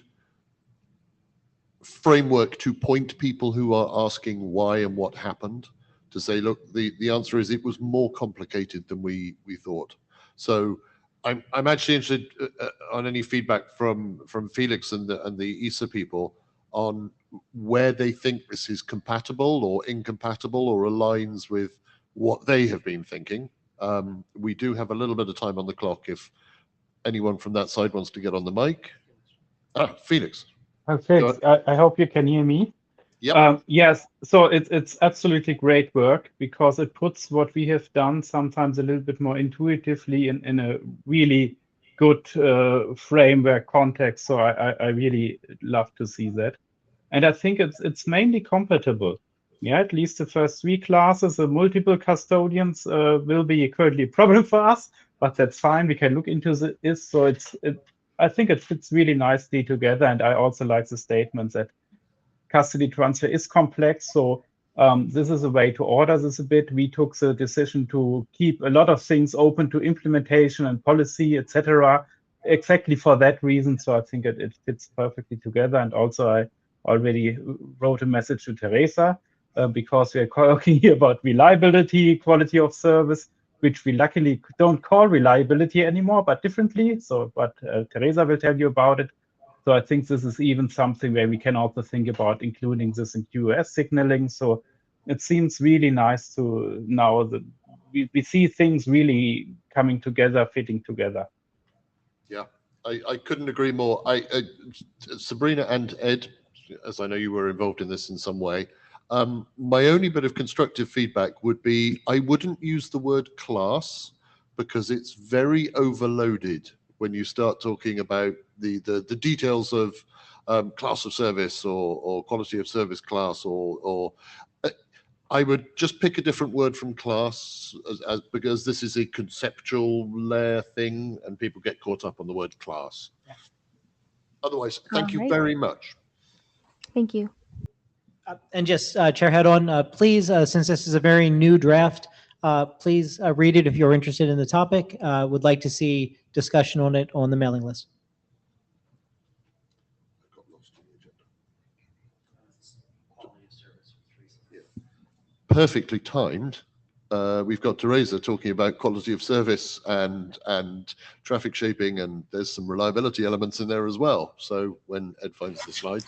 framework to point people who are asking why and what happened, to say, look, the answer is it was more complicated than we thought. So I'm actually interested on any feedback from Felix and the ESA people on where they think this is compatible or incompatible or aligns with what they have been thinking. We do have a little bit of time on the clock if anyone from that side wants to get on the mic. Felix. Felix, I hope you can hear me. Yep. Yes, so it's absolutely great work because it puts what we have done sometimes a little bit more intuitively in a really good framework context. So I really love to see that. And I think it's mainly compatible. Yeah, at least the first 3 classes, the multiple custodians will be currently a problem for us, but that's fine. We can look into this. So I think it fits really nicely together. And I also like the statement that custody transfer is complex. So this is a way to order this a bit. We took the decision to keep a lot of things open to implementation and policy, etc., exactly for that reason. So I think it fits perfectly together. And also I already wrote a message to Teresa because we are talking here about reliability, quality of service, which we luckily don't call reliability anymore, but differently. So, but Teresa will tell you about it. So I think this is even something where we can also think about including this in QoS signaling. So it seems really nice to now that we see things really coming together, fitting together. Yeah, I couldn't agree more. Sabrina and Ed, as I know you were involved in this in some way, my only bit of constructive feedback would be I wouldn't use the word class because it's very overloaded when you start talking about the details of class of service or quality of service class or I would just pick a different word from class because this is a conceptual layer thing and people get caught up on the word class. Otherwise, thank you very much. Thank you. And just Chair Head-On, please, since this is a very new draft, please read it if you're interested in the topic. Would like to see discussion on it on the mailing list. Perfectly timed. We've got Teresa talking about quality of service and traffic shaping, and there's some reliability elements in there as well. So when Ed finds the slides.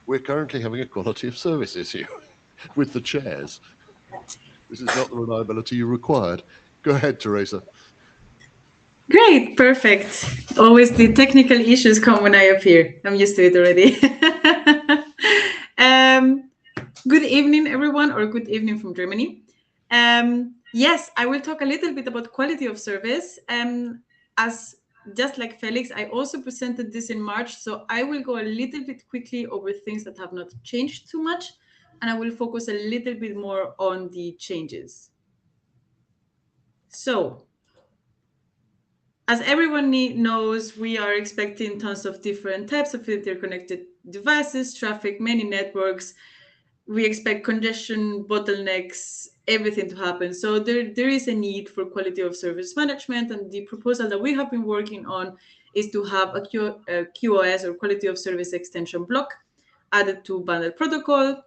We're currently having a quality of service issue with the chairs. This is not the reliability you required. Go ahead, Teresa. Great, perfect. Always the technical issues come when I appear. I'm used to it already. Good evening, everyone, or good evening from Germany. Yes, I will talk a little bit about quality of service. As just like Felix, I also presented this in March, so I will go a little bit quickly over things that have not changed too much, and I will focus a little bit more on the changes. So, as everyone knows, we are expecting tons of different types of interconnected devices, traffic, many networks. We expect congestion, bottlenecks, everything to happen. So there is a need for quality of service management, and the proposal that we have been working on is to have a QoS, or quality of service extension block, added to bundled protocol,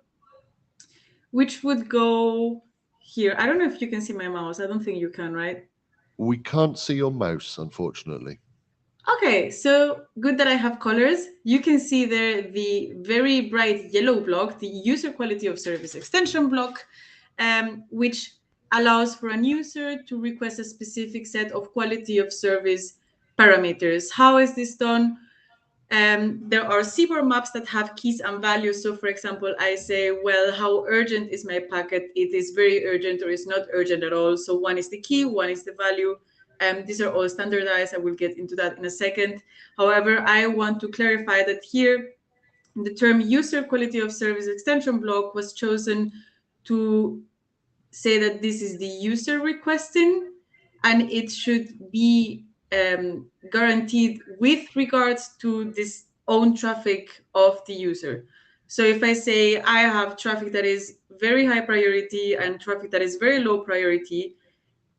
which would go here. I don't know if you can see my mouse. I don't think you can, right? We can't see your mouse, unfortunately. Okay, so good that I have colors. You can see there the very bright yellow block, the user quality of service extension block, which allows for an user to request a specific set of quality of service parameters. How is this done? There are CBOR maps that have keys and values. So for example, I say, well, how urgent is my packet? It is very urgent, or it's not urgent at all. So one is the key, one is the value. These are all standardized. I will get into that in a second. However, I want to clarify that here, the term user quality of service extension block was chosen to say that this is the user requesting, and it should be guaranteed with regards to this own traffic of the user. So if I say I have traffic that is very high priority and traffic that is very low priority,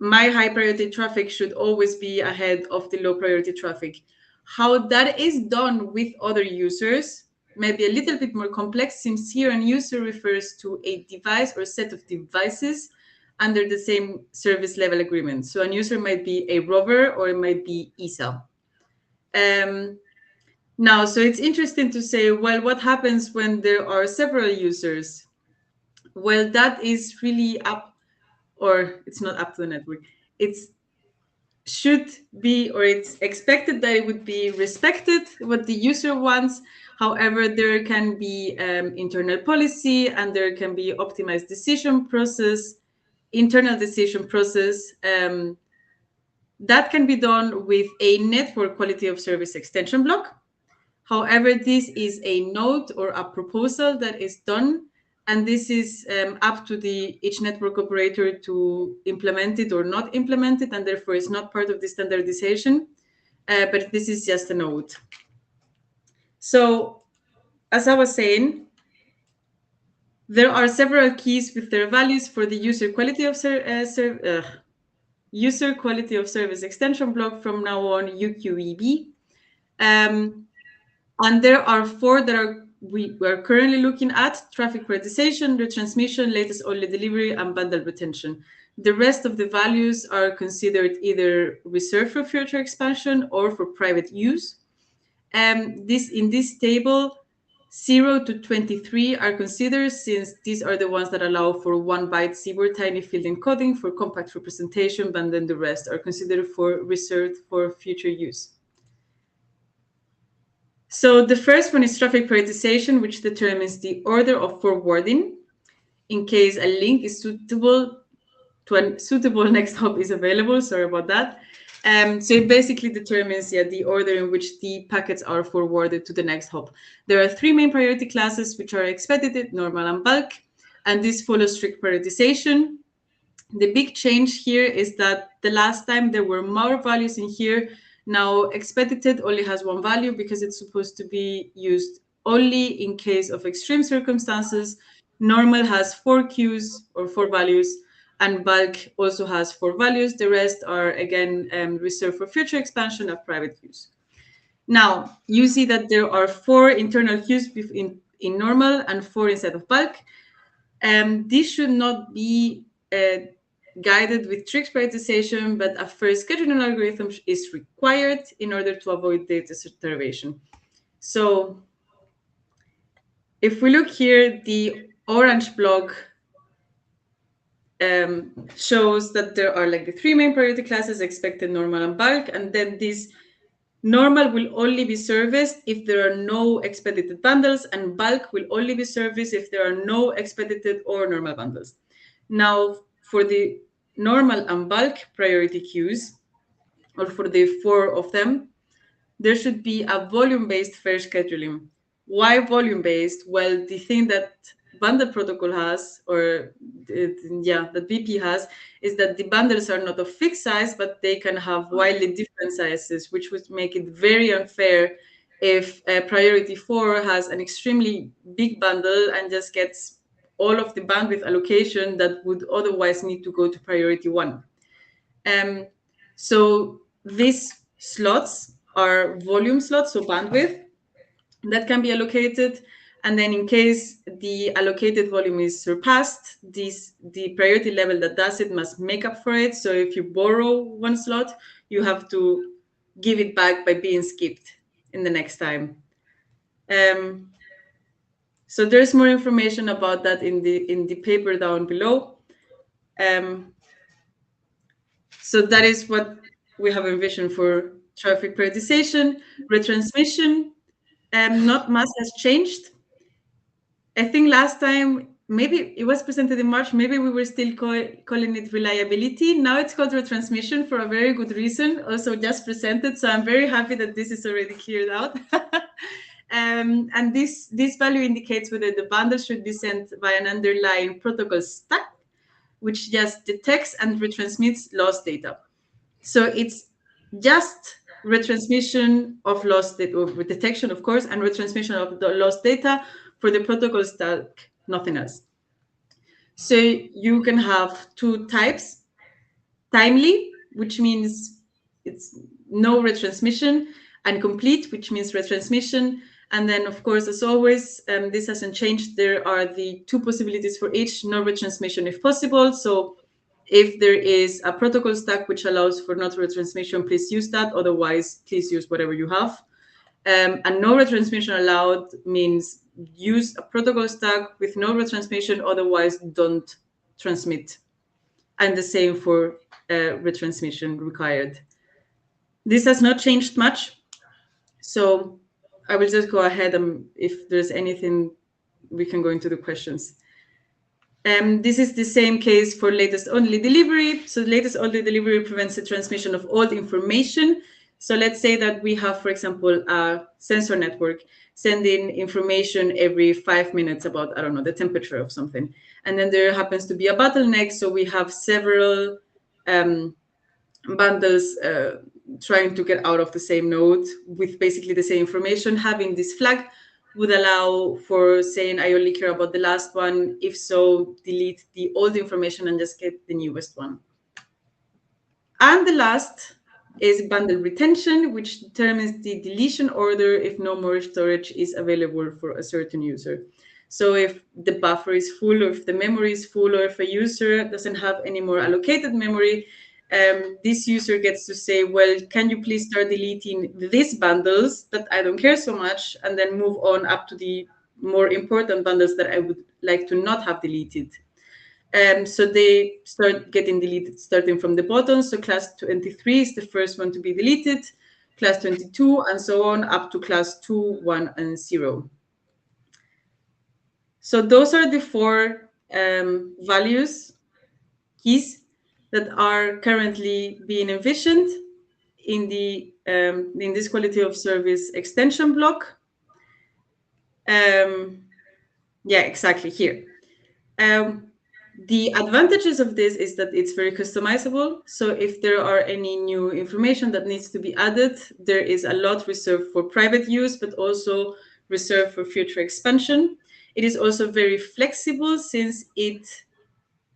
my high priority traffic should always be ahead of the low priority traffic. How that is done with other users may be a little bit more complex, since here a user refers to a device or set of devices under the same service level agreement. So a user might be a rover, or it might be ESA. Now, so it's interesting to say, well, what happens when there are several users? Well, that is really up, or it's not up to the network. It's should be, or it's expected that it would be respected what the user wants. However, there can be internal policy, and there can be optimized decision process, internal decision process. That can be done with a network quality of service extension block. However, this is a note or a proposal that is done, and this is up to each network operator to implement it or not implement it, and therefore it's not part of the standardization, but this is just a note. So, as I was saying, there are several keys with their values for the user quality of user quality of service extension block from now on, UQEB. And there are 4 that we are currently looking at: traffic prioritization, retransmission, latest only delivery, and bundle retention. The rest of the values are considered either reserved for future expansion or for private use. In this table, 0 to 23 are considered, since these are the ones that allow for 1 byte CBOR tiny field encoding for compact representation, but then the rest are considered for reserved for future use. So the first one is traffic prioritization, which determines the order of forwarding in case a link is suitable to a suitable next hop is available. Sorry about that. So it basically determines the order in which the packets are forwarded to the next hop. There are 3 main priority classes, which are expedited, normal, and bulk, and this follows strict prioritization. The big change here is that the last time there were more values in here. Now expedited only has 1 value because it's supposed to be used only in case of extreme circumstances. Normal has 4 queues or 4 values, and bulk also has 4 values. The rest are again reserved for future expansion of private use. Now you see that there are 4 internal queues in normal and 4 instead of bulk. This should not be guided with strict prioritization, but a first scheduling algorithm is required in order to avoid data starvation. So if we look here, the orange block shows that there are like the 3 main priority classes: expected, normal, and bulk, and then this Normal will only be serviced if there are no expedited bundles, and bulk will only be serviced if there are no expedited or normal bundles. Now, for the normal and bulk priority queues, or for the 4 of them, there should be a volume-based fare scheduling. Why volume-based? Well, the thing that bundle protocol has, or that BP has, is that the bundles are not of fixed size, but they can have wildly different sizes, which would make it very unfair if priority 4 has an extremely big bundle and just gets all of the bandwidth allocation that would otherwise need to go to priority 1. So these slots are volume slots, so bandwidth that can be allocated. And then in case the allocated volume is surpassed, the priority level that does it must make up for it. So if you borrow one slot, you have to give it back by being skipped in the next time. So there's more information about that in the paper down below. So that is what we have envisioned for traffic prioritization. Retransmission, not much has changed. I think last time, maybe it was presented in March, maybe we were still calling it reliability. Now it's called retransmission for a very good reason, also just presented. So I'm very happy that this is already cleared out. And this value indicates whether the bundle should be sent by an underlying protocol stack, which just detects and retransmits lost data. So it's just retransmission of lost data, or detection, of course, and retransmission of the lost data for the protocol stack, nothing else. So you can have 2 types: timely, which means it's no retransmission, and complete, which means retransmission. And then, of course, as always, this hasn't changed. There are the 2 possibilities for each: no retransmission if possible. So if there is a protocol stack which allows for not retransmission, please use that. Otherwise, please use whatever you have. And no retransmission allowed means use a protocol stack with no retransmission, otherwise don't transmit. And the same for retransmission required. This has not changed much. So I will just go ahead, and if there's anything, we can go into the questions. This is the same case for latest only delivery. So latest only delivery prevents the transmission of old information. So let's say that we have, for example, a sensor network sending information every 5 minutes about, I don't know, the temperature of something. And then there happens to be a bottleneck. So we have several bundles trying to get out of the same node with basically the same information. Having this flag would allow for saying, I only care about the last one. If so, delete the old information and just get the newest one. And the last is bundle retention, which determines the deletion order if no more storage is available for a certain user. So if the buffer is full, or if the memory is full, or if a user doesn't have any more allocated memory, this user gets to say, well, can you please start deleting these bundles that I don't care so much, and then move on up to the more important bundles that I would like to not have deleted. So they start getting deleted starting from the bottom. So class 23 is the first one to be deleted, class 22, and so on up to class 2, 1, and 0. So those are the 4 values, keys, that are currently being envisioned in the in this quality of service extension block. Yeah, exactly here. The advantages of this is that it's very customizable. So if there are any new information that needs to be added, there is a lot reserved for private use, but also reserved for future expansion. It is also very flexible since it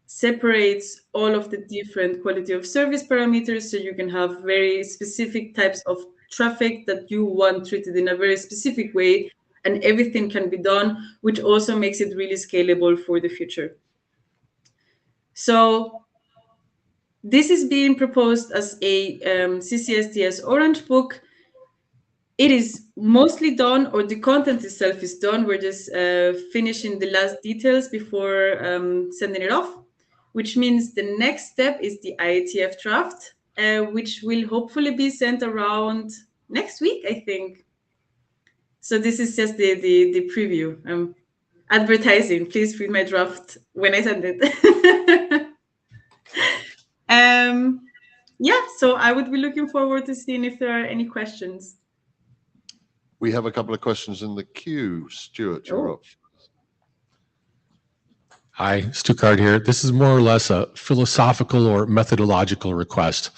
separates all of the different quality of service parameters. So you can have very specific types of traffic that you want treated in a very specific way, and everything can be done, which also makes it really scalable for the future. So this is being proposed as a CCSDS Orange book. It is mostly done, or the content itself is done. We're just finishing the last details before sending it off, which means the next step is the IETF draft, which will hopefully be sent around next week, I think. So this is just the preview. Advertising. Please read my draft when I send it. Yeah, so I would be looking forward to seeing if there are any questions. We have a couple of questions in the queue. Stuart, you're up. Hi, Stu Card here. This is more or less a philosophical or methodological request.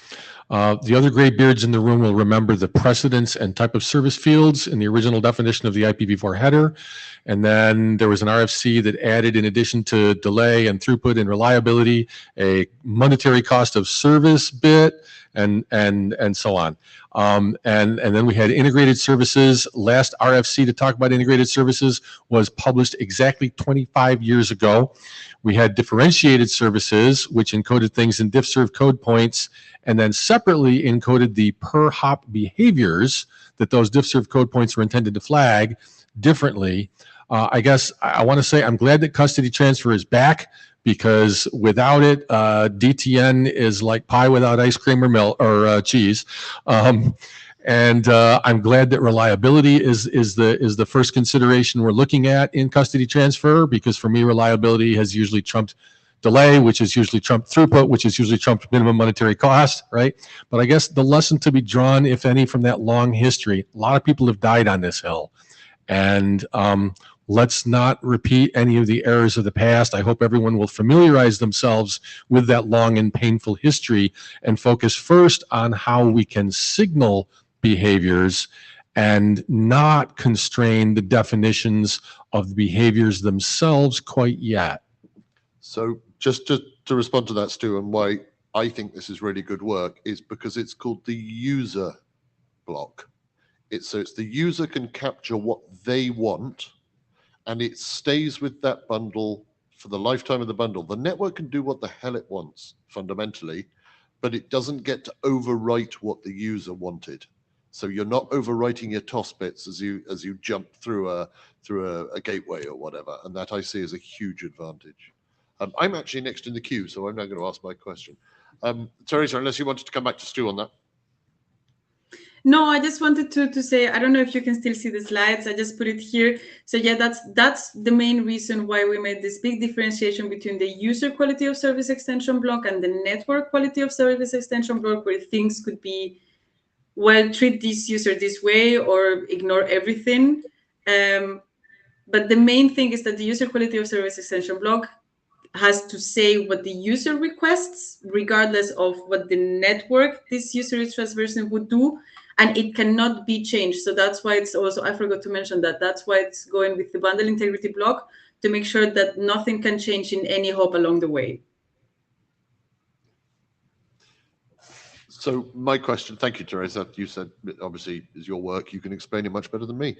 The other gray beards in the room will remember the precedence and type of service fields in the original definition of the IPv4 header. And then there was an RFC that added, in addition to delay and throughput and reliability, a monetary cost of service bit and so on. And then we had integrated services. Last RFC to talk about integrated services was published exactly 25 years ago. We had differentiated services, which encoded things in diff-serve code points, and then separately encoded the per hop behaviors that those diff-serve code points were intended to flag differently. I guess I want to say I'm glad that custody transfer is back, because without it, DTN is like pie without ice cream or milk or cheese. And I'm glad that reliability is the first consideration we're looking at in custody transfer, because for me, reliability has usually trumped delay, which is usually trumped throughput, which is usually trumped minimum monetary cost, right? But I guess the lesson to be drawn, if any, from that long history, a lot of people have died on this hill. And let's not repeat any of the errors of the past. I hope everyone will familiarize themselves with that long and painful history and focus first on how we can signal behaviors and not constrain the definitions of the behaviors themselves quite yet. So just to respond to that, Stu, and why I think this is really good work is because it's called the user block. So it's the user can capture what they want, and it stays with that bundle for the lifetime of the bundle. The network can do what the hell it wants fundamentally, but it doesn't get to overwrite what the user wanted. So you're not overwriting your toss bits as you jump through a gateway or whatever, and that I see as a huge advantage. I'm actually next in the queue, so I'm now going to ask my question. Teresa, unless you wanted to come back to Stu on that. No, I just wanted to say, I don't know if you can still see the slides. I just put it here. So yeah, that's the main reason why we made this big differentiation between the user quality of service extension block and the network quality of service extension block, where things could be, well, treat this user this way or ignore everything. But the main thing is that the user quality of service extension block has to say what the user requests, regardless of what the network this user is traversing would do, and it cannot be changed. So that's why it's also, I forgot to mention that, that's why it's going with the bundle integrity block, to make sure that nothing can change in any hop along the way. So my question, thank you, Teresa. You said obviously is your work. You can explain it much better than me.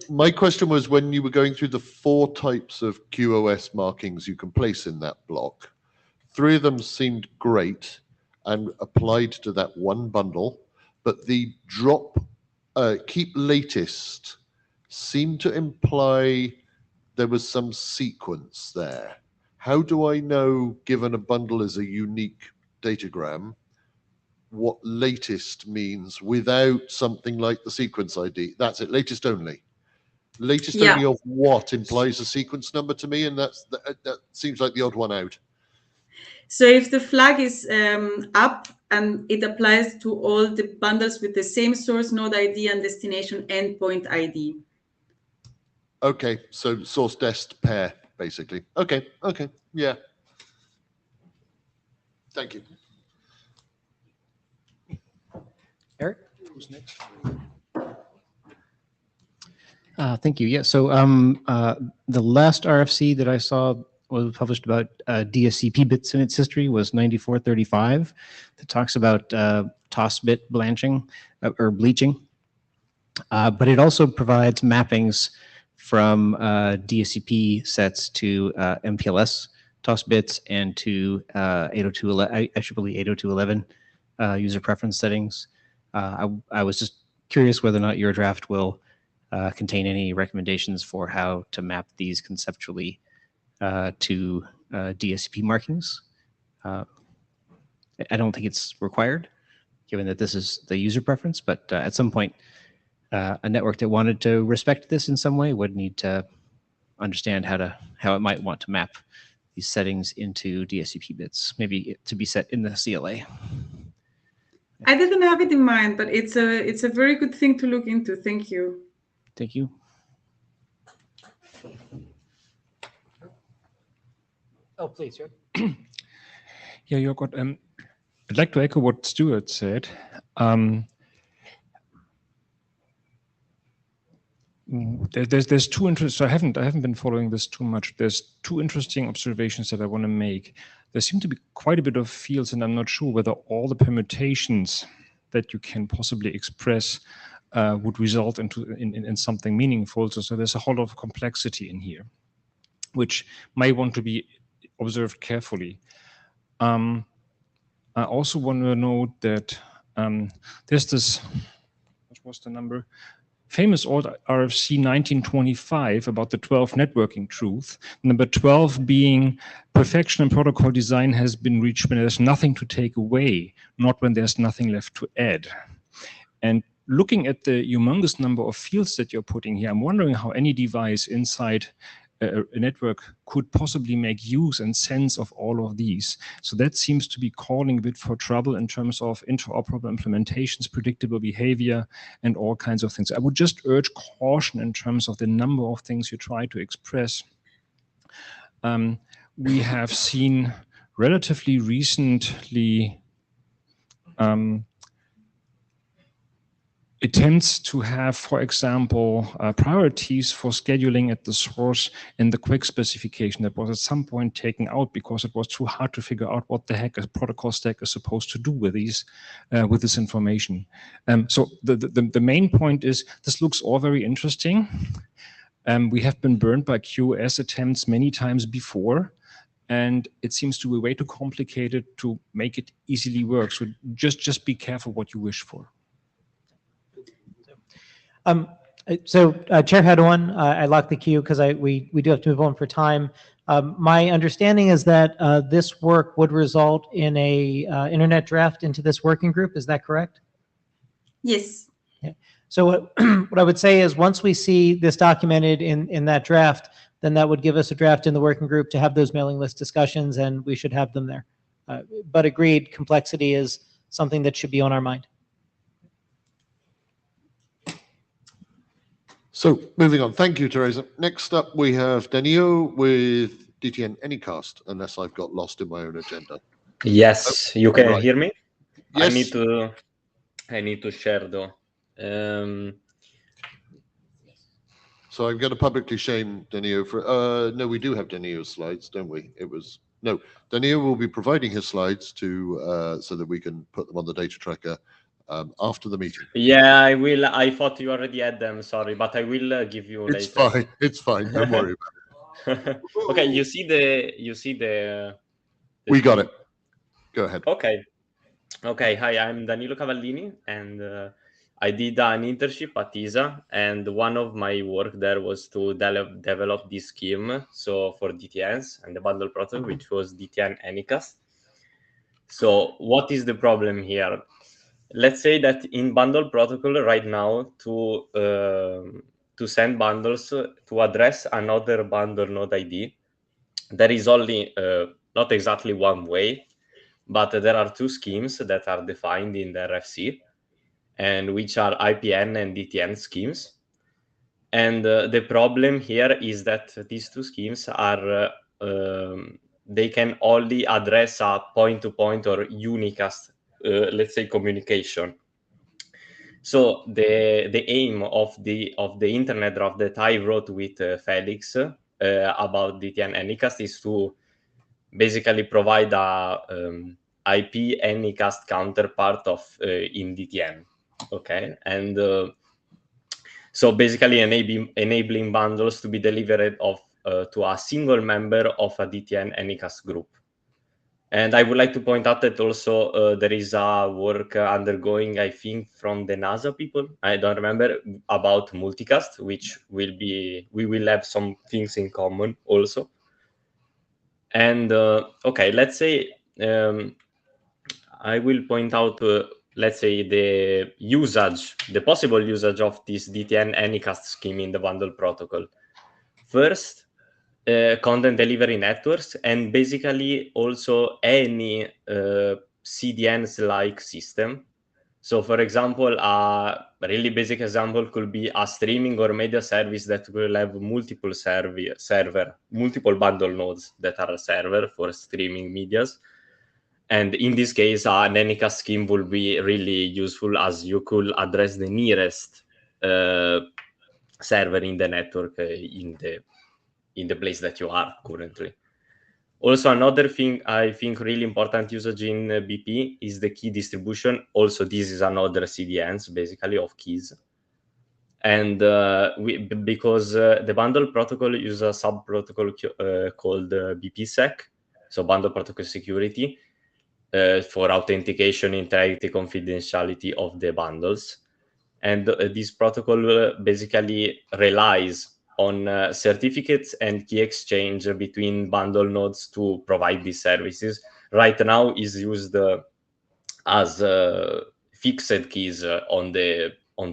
My question was, when you were going through the 4 types of QoS markings you can place in that block, 3 of them seemed great and applied to that one bundle, but the drop keep latest seemed to imply there was some sequence there. How do I know, given a bundle is a unique datagram, what latest means without something like the sequence ID? That's it, latest only. Latest only of what implies a sequence number to me, and that seems like the odd one out. So if the flag is up and it applies to all the bundles with the same source node ID and destination endpoint ID. Okay, so source dest pair, basically. Okay, yeah. Thank you. Eric? Who's next? Thank you. Yeah, so the last RFC that I saw was published about DSCP bits in its history was 9435. That talks about toss bit blanching or bleaching. But it also provides mappings from DSCP sets to MPLS toss bits and to 802.11 user preference settings. I was just curious whether or not your draft will contain any recommendations for how to map these conceptually to DSCP markings. I don't think it's required given that this is the user preference. But at some point, a network that wanted to respect this in some way would need to understand how it might want to map these settings into DSCP bits, maybe to be set in the CLA. I didn't have it in mind, but it's a very good thing to look into. Thank you. Thank you. Oh, please, sir. Yeah, Jörg, I'd like to echo what Stuart said. There's two interesting. I haven't been following this too much. There's two interesting observations that I want to make. There seem to be quite a bit of fields, and I'm not sure whether all the permutations that you can possibly express would result in something meaningful. So there's a whole lot of complexity in here, which may want to be observed carefully. I also want to note that there's this, what was the number? Famous old RFC 1925 about the 12 networking truth. Number 12 being perfection in protocol design has been reached when there's nothing to take away, not when there's nothing left to add. And looking at the humongous number of fields that you're putting here, I'm wondering how any device inside a network could possibly make use and sense of all of these. So that seems to be calling a bit for trouble in terms of interoperable implementations, predictable behavior, and all kinds of things. I would just urge caution in terms of the number of things you try to express. We have seen relatively recently attempts to have, for example, priorities for scheduling at the source in the quick specification that was at some point taken out because it was too hard to figure out what the heck a protocol stack is supposed to do with these, with this information. So the main point is this looks all very interesting. We have been burned by QoS attempts many times before, and it seems to be way too complicated to make it easily work. So just be careful what you wish for. Chair had one. I locked the queue because we do have to move on for time. My understanding is that this work would result in a internet draft into this working group. Is that correct? Yes. Yeah. So what I would say is once we see this documented in that draft, then that would give us a draft in the working group to have those mailing list discussions, and we should have them there. But agreed, complexity is something that should be on our mind. So moving on. Thank you, Teresa. Next up, we have Danilo with DTN Anycast, unless I've got lost in my own agenda. Yes, you can right. hear me? Yes. I need to share though. So I'm going to publicly shame Danilo for, no, we do have Danilo's slides, don't we? No, Danilo will be providing his slides to, so that we can put them on the data tracker after the meeting. Yeah, I will. I thought you already had them, sorry, but I will give you It's later. fine. It's fine. Don't worry about it. Okay, you see the we got it. Go ahead. Okay. Hi, I'm Danilo Cavallini, and I did an internship at ESA, and one of my work there was to develop this scheme, so for DTNs and the bundle protocol, which was DTN Anycast. So what is the problem here? Let's say that in bundle protocol right now, to send bundles to address another bundle node ID, there is only not exactly one way, but there are two schemes that are defined in the RFC, and which are IPN and DTN schemes. And the problem here is that these two schemes are they can only address a point-to-point or unicast, let's say, communication. So the aim of the internet draft that I wrote with Felix about DTN Anycast is to basically provide a IP Anycast counterpart of in DTN. Okay, and so basically enabling bundles to be delivered to a single member of a DTN Anycast group. And I would like to point out that also there is a work undergoing, I think, from the NASA people, I don't remember, about multicast, which we will have some things in common also. And okay, let's say I will point out let's say, the possible usage of this DTN Anycast scheme in the bundle protocol. First, content delivery networks, and basically also any CDNs-like system. So, for example, a really basic example could be a streaming or media service that will have multiple multiple bundle nodes that are a server for streaming medias. And in this case, an Anycast scheme will be really useful, as you could address the nearest server in the network in the place that you are currently. Also, another thing I think really important usage in BP is the key distribution. Also, this is another CDNs basically of keys. And because the bundle protocol uses a sub-protocol called BPSec, so bundle protocol security, for authentication, integrity, confidentiality of the bundles. And this protocol basically relies on certificates and key exchange between bundle nodes to provide these services. Right now is used as fixed keys on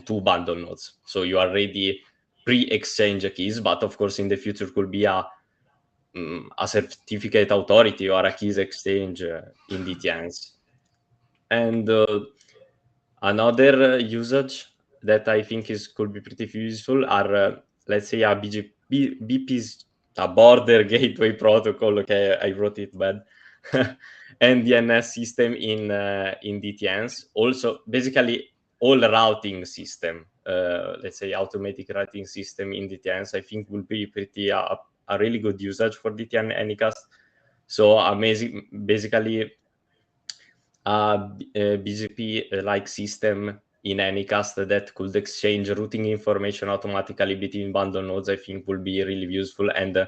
two bundle nodes. So you already pre-exchange keys, but of course in the future could be a certificate authority or a keys exchange in DTNs. And another usage that I think could be pretty useful are, let's say, a BP's a border gateway protocol. Okay, I wrote it bad. And DNS system in DTNs. Also, basically, all routing system, let's say automatic routing system in DTNs, I think will be pretty a really good usage for DTN Anycast. So amazing, basically, BGP-like system in Anycast that could exchange routing information automatically between bundle nodes, I think will be really useful, and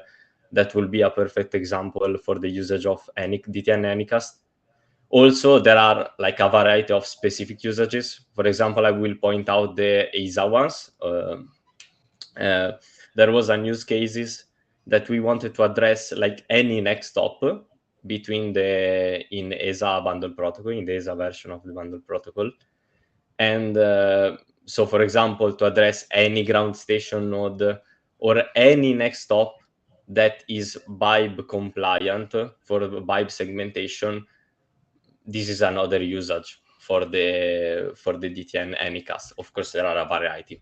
that will be a perfect example for the usage of DTN Anycast. Also, there are like a variety of specific usages. For example, I will point out the ESA ones. There was a use cases that we wanted to address, like any next hop between in ESA bundle protocol, in the ESA version of the bundle protocol. And so, for example, to address any ground station node or any next hop that is BIBE compliant for BIBE segmentation, this is another usage for the DTN Anycast. Of course, there are a variety.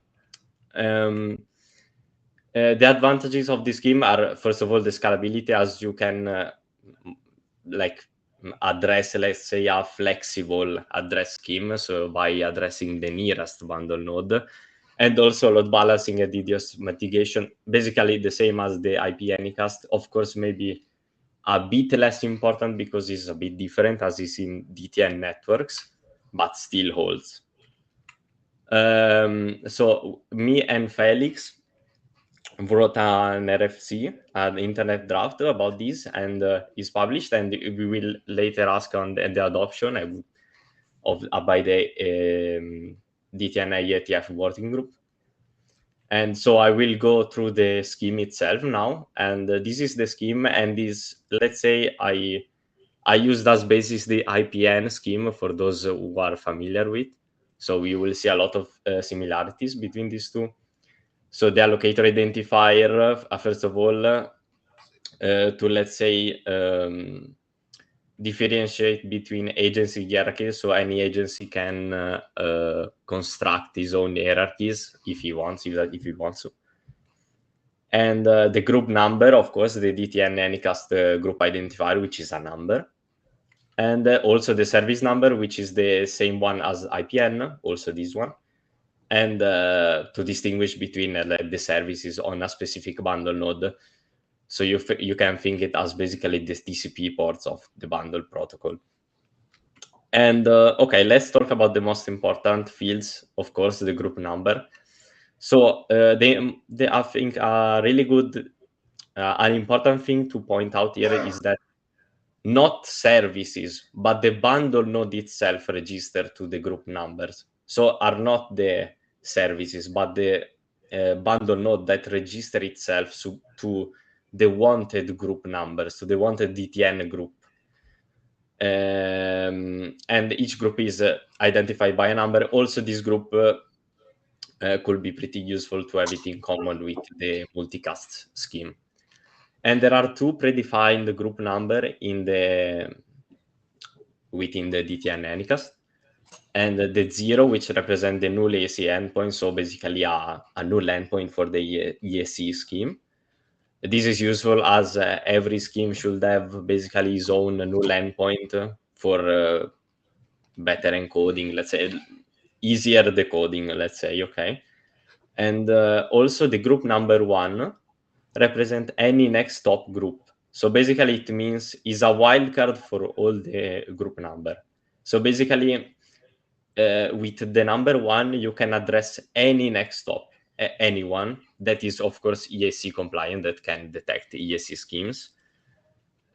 The advantages of this scheme are, first of all, the scalability, as you can address, let's say, a flexible address scheme, so by addressing the nearest bundle node, and also load balancing and DDoS mitigation, basically the same as the IP Anycast. Of course, maybe a bit less important because it's a bit different as is in DTN networks, but still holds. So me and Felix wrote an RFC, an internet draft about this, and is published, and we will later ask on the adoption by the DTN IETF working group. And so I will go through the scheme itself now, and this is the scheme, and let's say I used as basis the IPN scheme for those who are familiar with. So you will see a lot of similarities between these two. So the allocator identifier, first of all, to, let's say, differentiate between agency hierarchies. So any agency can construct his own hierarchies if he wants to. And the group number, of course, the DTN Anycast group identifier, which is a number. And also the service number, which is the same one as IPN, also this one. And to distinguish between the services on a specific bundle node. So you can think it as basically the TCP ports of the bundle protocol. And okay, let's talk about the most important fields, of course, the group number. So they I think a really good, an important thing to point out here is that not services, but the bundle node itself registered to the group numbers. So are not the services, but the bundle node that register itself to the wanted group numbers, to the wanted DTN group. And each group is identified by a number. Also, this group could be pretty useful to have it in common with the multicast scheme. And there are two predefined group number within the DTN Anycast. And the 0, which represent the null ESC endpoint, so basically a null endpoint for the ESC scheme. This is useful as every scheme should have basically its own null endpoint for better encoding, let's say, easier decoding, let's say, okay? And also the group number 1 represent any next stop group. So basically it means is a wildcard for all the group number. So basically with the number 1, you can address any next stop, anyone that is, of course, ESC compliant, that can detect ESC schemes.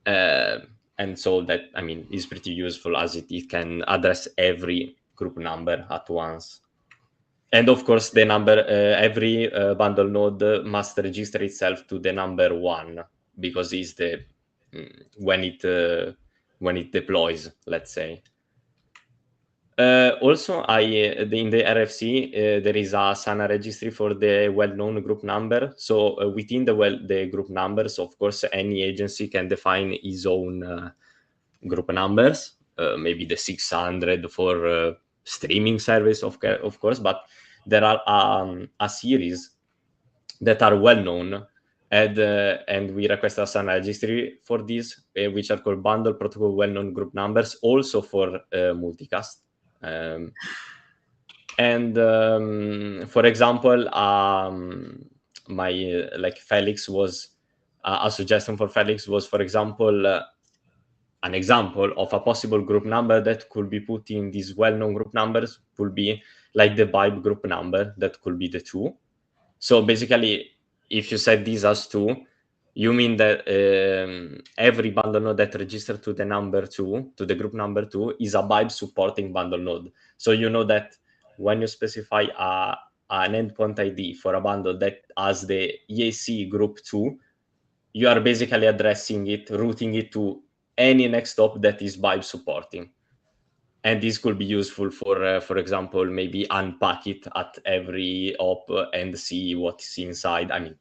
And so that, I mean, is pretty useful as it can address every group number at once. And of course, the number, every bundle node must register itself to the number 1 because it's the when it deploys, let's say. Also, in the RFC, there is a SANA registry for the well-known group number. So within the group numbers, of course, any agency can define its own group numbers, maybe the 600 for streaming service, of course, but there are a series that are well-known, and we request a SANA registry for these, which are called bundle protocol well-known group numbers, also for multicast. For example, Felix was a suggestion for Felix was, for example, an example of a possible group number that could be put in these well-known group numbers could be like the Vibe group number, that could be the 2. So basically, if you set these as 2, you mean that every bundle node that registered to the number 2, to the group number 2, is a Vibe supporting bundle node. So you know that when you specify an endpoint ID for a bundle that has the EAC group 2, you are basically addressing it, routing it to any next stop that is Vibe supporting. And this could be useful for example, maybe unpack it at every op and see what's inside. I mean,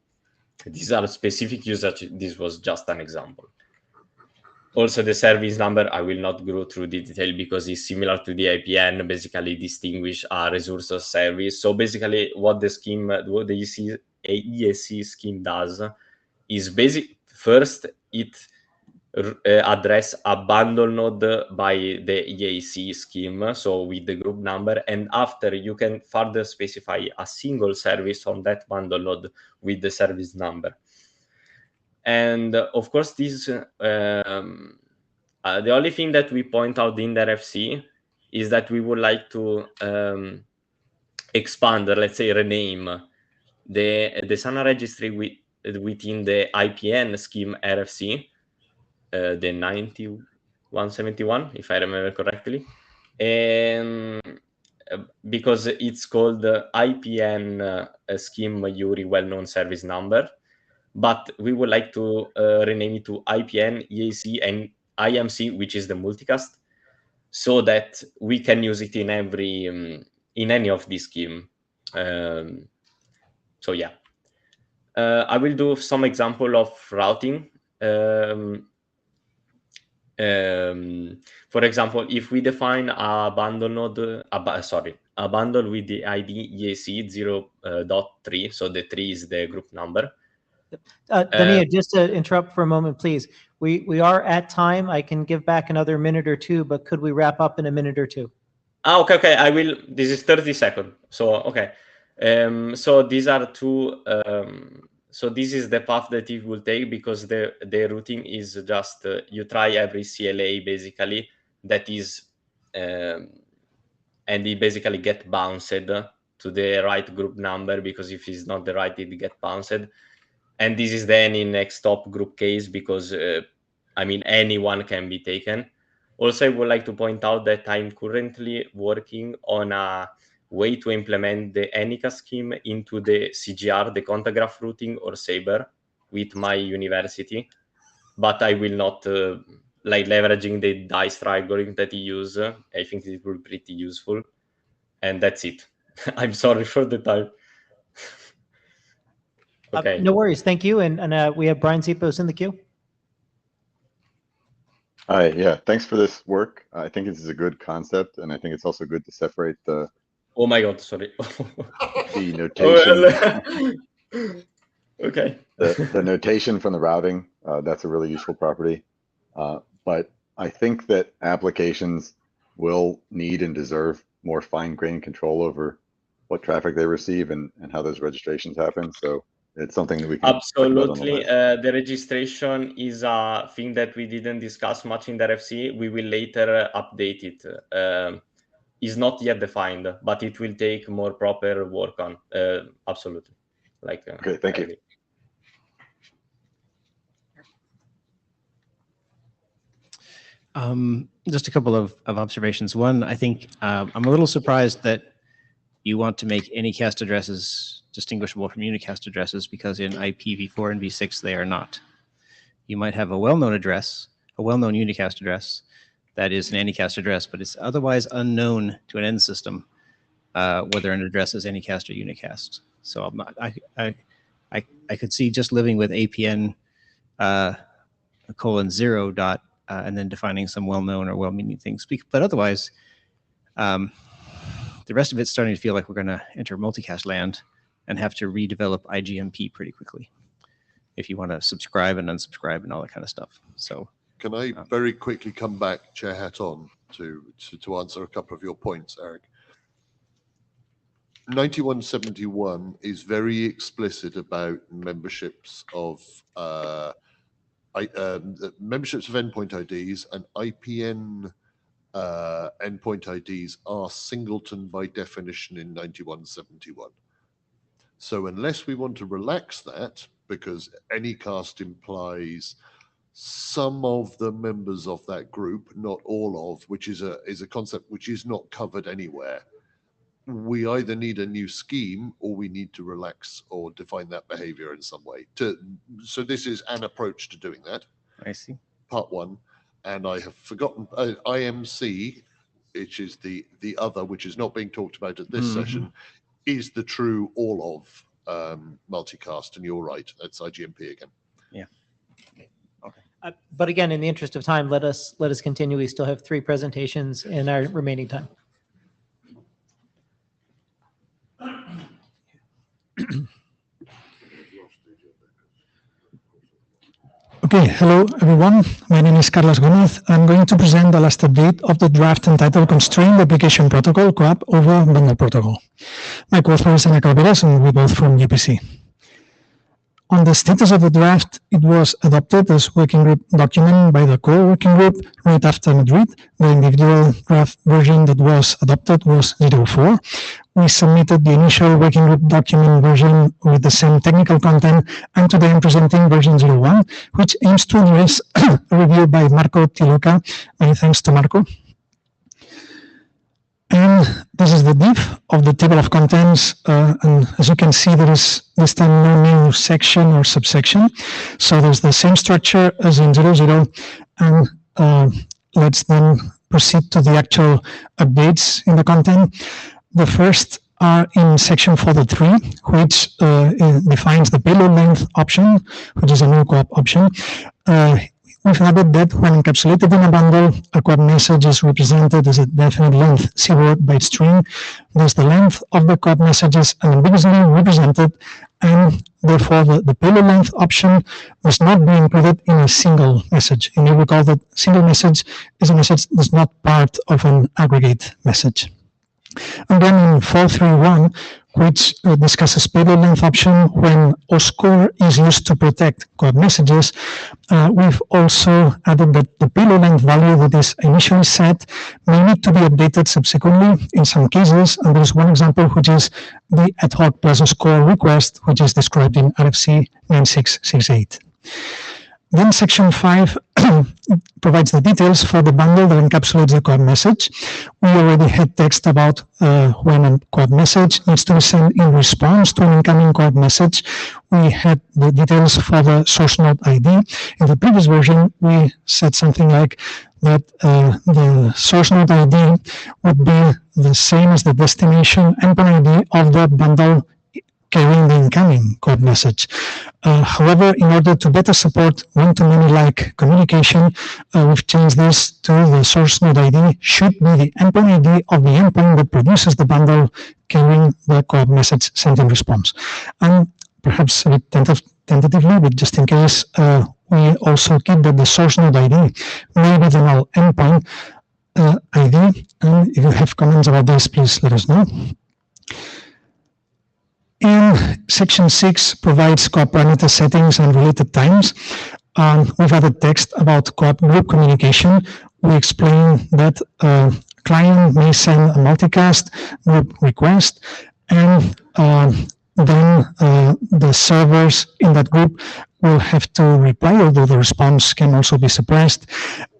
these are specific usage. This was just an example. Also, the service number, I will not go through the detail because it's similar to the IPN, basically distinguish a resource of service. So basically what the ESC scheme does is first, it address a bundle node by the EAC scheme, so with the group number, and after you can further specify a single service on that bundle node with the service number. And of course, this the only thing that we point out in the RFC is that we would like to expand, let's say, rename the SANA registry within the IPN scheme RFC, the 9171, if I remember correctly, and because it's called the IPN scheme URI well-known service number, but we would like to rename it to IPN, EAC, and IMC, which is the multicast, so that we can use it in any of these scheme. So yeah, I will do some example of routing. For example, if we define a bundle node, a bundle with the ID EAC 0.3, so the 3 is the group number. Dania, just to interrupt for a moment, please. We are at time. I can give back another minute or two, but could we wrap up in a minute or two? Okay. I will. This is 30 seconds. So, okay. So these are two. So this is the path that it will take, because the routing is just you try every CLA basically that is, and it basically get bounced to the right group number, because if it's not the right, it get bounced. And this is the any next stop group case, because I mean, anyone can be taken. Also, I would like to point out that I'm currently working on a way to implement the ENICA scheme into the CGR, the contact graph routing, or Saber with my university, but I will not like leveraging the dice triggering that he used. I think it will be pretty useful. And that's it. I'm sorry for the time. Okay. No worries. Thank you. And we have Brian Zipos in the queue. Hi, yeah, thanks for this work. I think this is a good concept, and I think it's also good to separate the Oh my God, sorry. the notation. Okay. The notation from the routing, that's a really useful property. But I think that applications will need and deserve more fine-grained control over what traffic they receive and how those registrations happen. So it's something that we can talk about on the Absolutely. list. The registration is a thing that we didn't discuss much in the RFC. We will later update it. Is not yet defined, but it will take more proper work on. Absolutely. Okay, thank you. Just a couple of observations. One, I think I'm a little surprised that you want to make any cast addresses distinguishable from unicast addresses, because in IPv4 and v6 they are not. You might have a well-known address, a well-known unicast address that is an anycast address, but it's otherwise unknown to an end system whether an address is anycast or unicast. So I'm not, I could see just living with APN :0 dot and then defining some well-known or well-meaning things. But otherwise, the rest of it's starting to feel like we're going to enter multicast land and have to redevelop IGMP pretty quickly if you want to subscribe and unsubscribe and all that kind of stuff. So can I very quickly come back, chair hat on, to answer a couple of your points, Eric? 9171 is very explicit about memberships of memberships of endpoint IDs, and IPN endpoint IDs are singleton by definition in 9171. So unless we want to relax that, because anycast implies some of the members of that group, not all of, which is a concept which is not covered anywhere, we either need a new scheme or we need to relax or define that behavior in some way. So this is an approach to doing that. I see. Part one. And I have forgotten IMC, which is the other, which is not being talked about at this session, is the true all of multicast. And you're right, that's IGMP again. Yeah. Okay. But again, in the interest of time, let us continue. We still have 3 presentations in our remaining time. Okay, hello everyone. My name is Carlos Gomez. I'm going to present the last update of the draft entitled Constrained Application Protocol (CoAP) over Bundle Protocol. My co-author is Ana Calveras, and we're both from UPC. On the status of the draft, it was adopted as working group document by the core working group right after Madrid. The individual draft version that was adopted was 04. We submitted the initial working group document version with the same technical content, and today I'm presenting version 01, which aims to address a review by Marco Tiluca. Many thanks to Marco. And this is the div of the table of contents, and as you can see, there is this time no new section or subsection. So there's the same structure as in 00, and let's then proceed to the actual updates in the content. The first are in section 4.3, which defines the payload length option, which is a new CoAP option. We've added that when encapsulated in a bundle, a CoAP message is represented as a definite length C word byte string. Thus, the length of the CoAP message is unambiguously represented, and therefore the payload length option must not be included in a single message. And you recall that single message is a message that's not part of an aggregate message. And then in 4.3.1, which discusses payload length option when OSCORE is used to protect CoAP messages, we've also added that the payload length value that is initially set may need to be updated subsequently in some cases, and there's one example, which is the ad hoc plus OSCORE request, which is described in RFC 9668. Then section 5 provides the details for the bundle that encapsulates the coop message. We already had text about when a coop message needs to be sent in response to an incoming coop message. We had the details for the source node ID. In the previous version, we said something like that the source node ID would be the same as the destination endpoint ID of the bundle carrying the incoming coop message. However, in order to better support one-to-many like communication, we've changed this to the source node ID should be the endpoint ID of the endpoint that produces the bundle carrying the coop message sent in response. And perhaps a bit tentatively, but just in case, we also keep that the source node ID may be the null endpoint ID. And if you have comments about this, please let us know. And section 6 provides coop parameter settings and related times. We've added text about coop group communication. We explain that client may send a multicast group request, and then the servers in that group will have to reply, although the response can also be suppressed.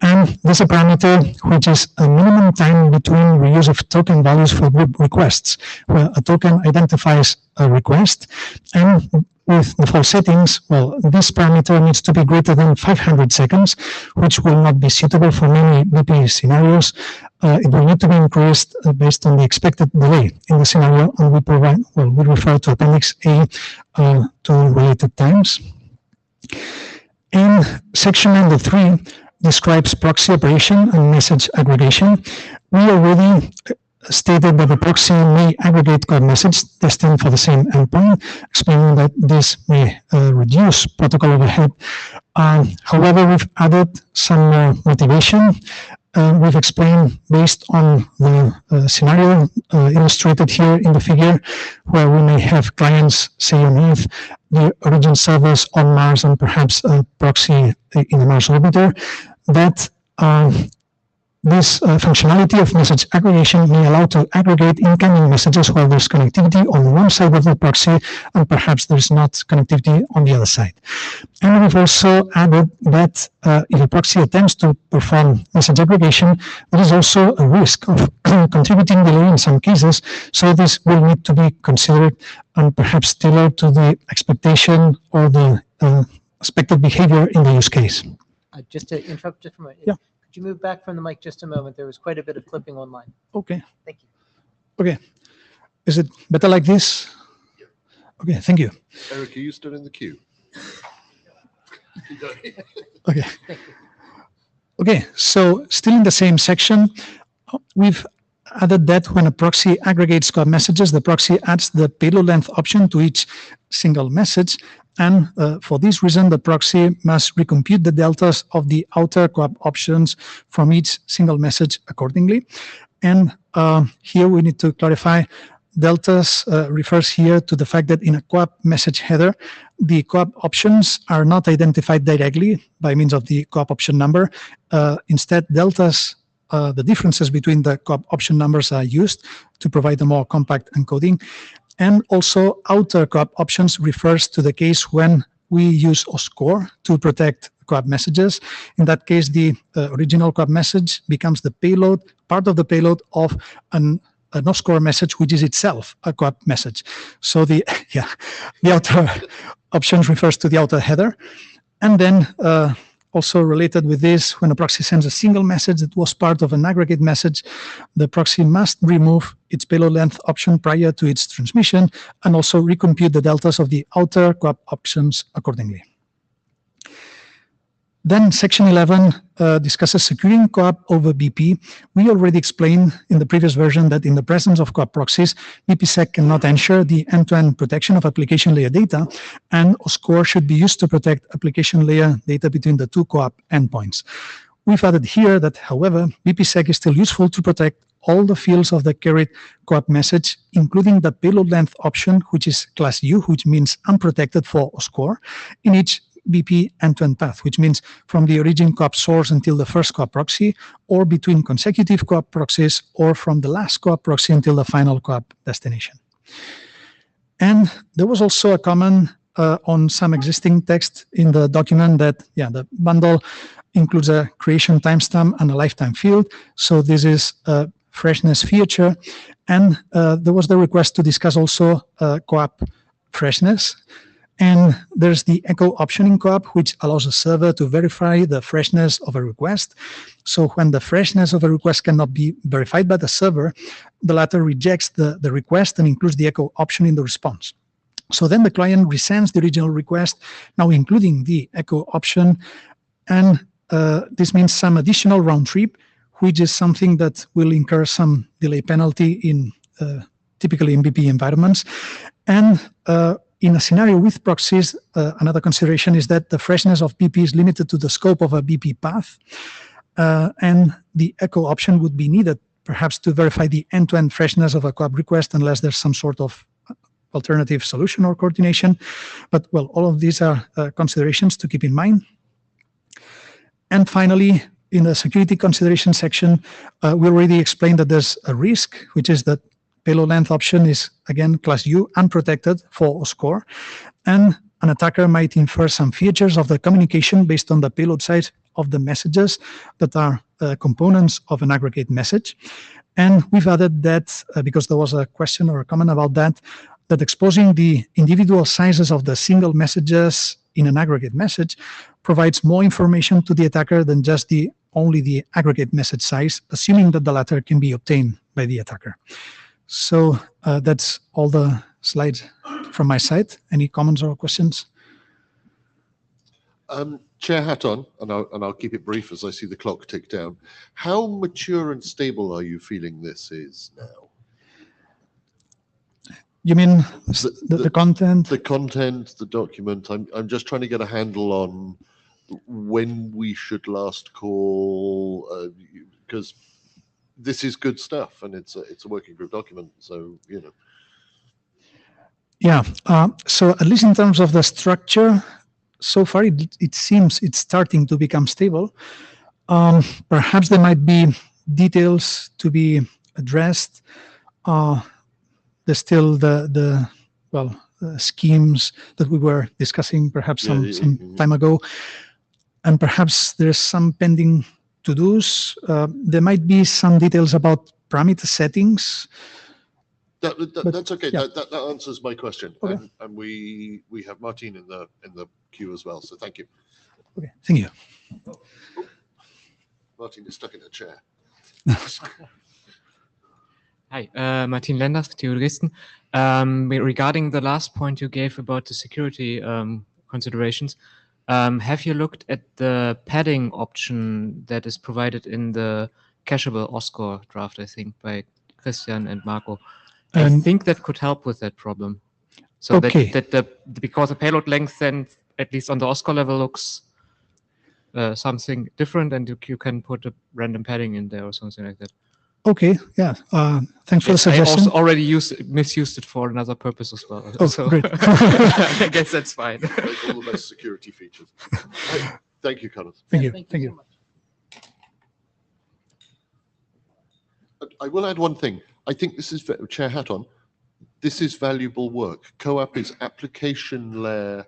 And there's a parameter which is a minimum time between reuse of token values for group requests, where a token identifies a request, and with default settings, well, this parameter needs to be greater than 500 seconds, which will not be suitable for many BP scenarios. It will need to be increased based on the expected delay in the scenario, and we refer to Appendix A to related times. And section number 3 describes proxy operation and message aggregation. We already stated that the proxy may aggregate coop message destined for the same endpoint, explaining that this may reduce protocol overhead. However, we've added some more motivation. We've explained based on the scenario illustrated here in the figure, where we may have clients, say on Earth, the origin servers on Mars, and perhaps a proxy in the Mars orbiter, that this functionality of message aggregation may allow to aggregate incoming messages while there's connectivity on one side of the proxy and perhaps there's not connectivity on the other side. And we've also added that if a proxy attempts to perform message aggregation, there is also a risk of contributing delay in some cases, so this will need to be considered and perhaps tailored to the expectation or the expected behavior in the use case. Just to interrupt just for a moment. Yeah. Could you move back from the mic just a moment? There was quite a bit of clipping online. Okay. Thank you. Okay. Is it better like this? Okay, thank you. Eric, are you still in the queue? Okay. Okay, so still in the same section, we've added that when a proxy aggregates coop messages, the proxy adds the payload length option to each single message. And for this reason, the proxy must recompute the deltas of the outer coop options from each single message accordingly. And here we need to clarify, deltas refers here to the fact that in a coop message header, the coop options are not identified directly by means of the coop option number. Instead, deltas, the differences between the coop option numbers are used to provide a more compact encoding. And also outer coop options refers to the case when we use OSCORE to protect coop messages. In that case, the original coop message becomes the payload, part of the payload of an OSCORE message, which is itself a coop message. So the outer options refers to the outer header. And then also related with this, when a proxy sends a single message that was part of an aggregate message, the proxy must remove its payload length option prior to its transmission and also recompute the deltas of the outer coop options accordingly. Then section 11 discusses securing coop over BP. We already explained in the previous version that in the presence of coop proxies, BPSec cannot ensure the end-to-end protection of application layer data, and OSCORE should be used to protect application layer data between the two coop endpoints. We've added here that, however, BPSec is still useful to protect all the fields of the carried coop message, including the payload length option, which is class U, which means unprotected for OSCORE, in each BP end-to-end path, which means from the origin coop source until the first coop proxy, or between consecutive coop proxies, or from the last coop proxy until the final coop destination. And there was also a comment on some existing text in the document that, yeah, the bundle includes a creation timestamp and a lifetime field. So this is a freshness feature. And there was the request to discuss also co-op freshness. And there's the echo option in co-op, which allows a server to verify the freshness of a request. So when the freshness of a request cannot be verified by the server, the latter rejects the request and includes the echo option in the response. So then the client resends the original request, now including the echo option. And this means some additional round trip, which is something that will incur some delay penalty in typically MVP environments. And in a scenario with proxies, another consideration is that the freshness of BP is limited to the scope of a BP path, and the echo option would be needed perhaps to verify the end-to-end freshness of a co-op request unless there's some sort of alternative solution or coordination. But, well, all of these are considerations to keep in mind. And finally, in the security consideration section, we already explained that there's a risk, which is that payload length option is, again, class U, unprotected for OSCORE, and an attacker might infer some features of the communication based on the payload size of the messages that are components of an aggregate message. And we've added that, because there was a question or a comment about that, that exposing the individual sizes of the single messages in an aggregate message provides more information to the attacker than just only the aggregate message size, assuming that the latter can be obtained by the attacker. So that's all the slides from my side. Any comments or questions? Chair hat on, and I'll keep it brief as I see the clock tick down. How mature and stable are you feeling this is now? You mean the content? The content, the document. I'm just trying to get a handle on when we should last call, because this is good stuff, and it's a working group document. So, you know. Yeah. So at least in terms of the structure, so far it seems it's starting to become stable. Perhaps there might be details to be addressed. There's still the schemes that we were discussing perhaps some time ago, and perhaps there's some pending to-dos. There might be some details about parameter settings. That's okay. Yeah. That answers my question. Okay. And we have Martin in the queue as well. So thank you. Okay. Thank you. Oh. Martin is stuck in a chair. Hi, Martin Lenders, Theoristen. Regarding the last point you gave about the security considerations, have you looked at the padding option that is provided in the cacheable OSCORE draft, I think, by Christian and Marco? I think that could help with that problem. So okay. Because the payload length then, at least on the OSCORE level, looks something different, and you can put a random padding in there or something like that. Okay, yeah. Thanks for the suggestion. I also already misused it for another purpose as well. Oh, so great. I guess that's fine. Like all the best security features. Thank you, Carlos. Thank you. Thank you. I will add one thing. I think this is, Chair hat on, this is valuable work. CoAP is application layer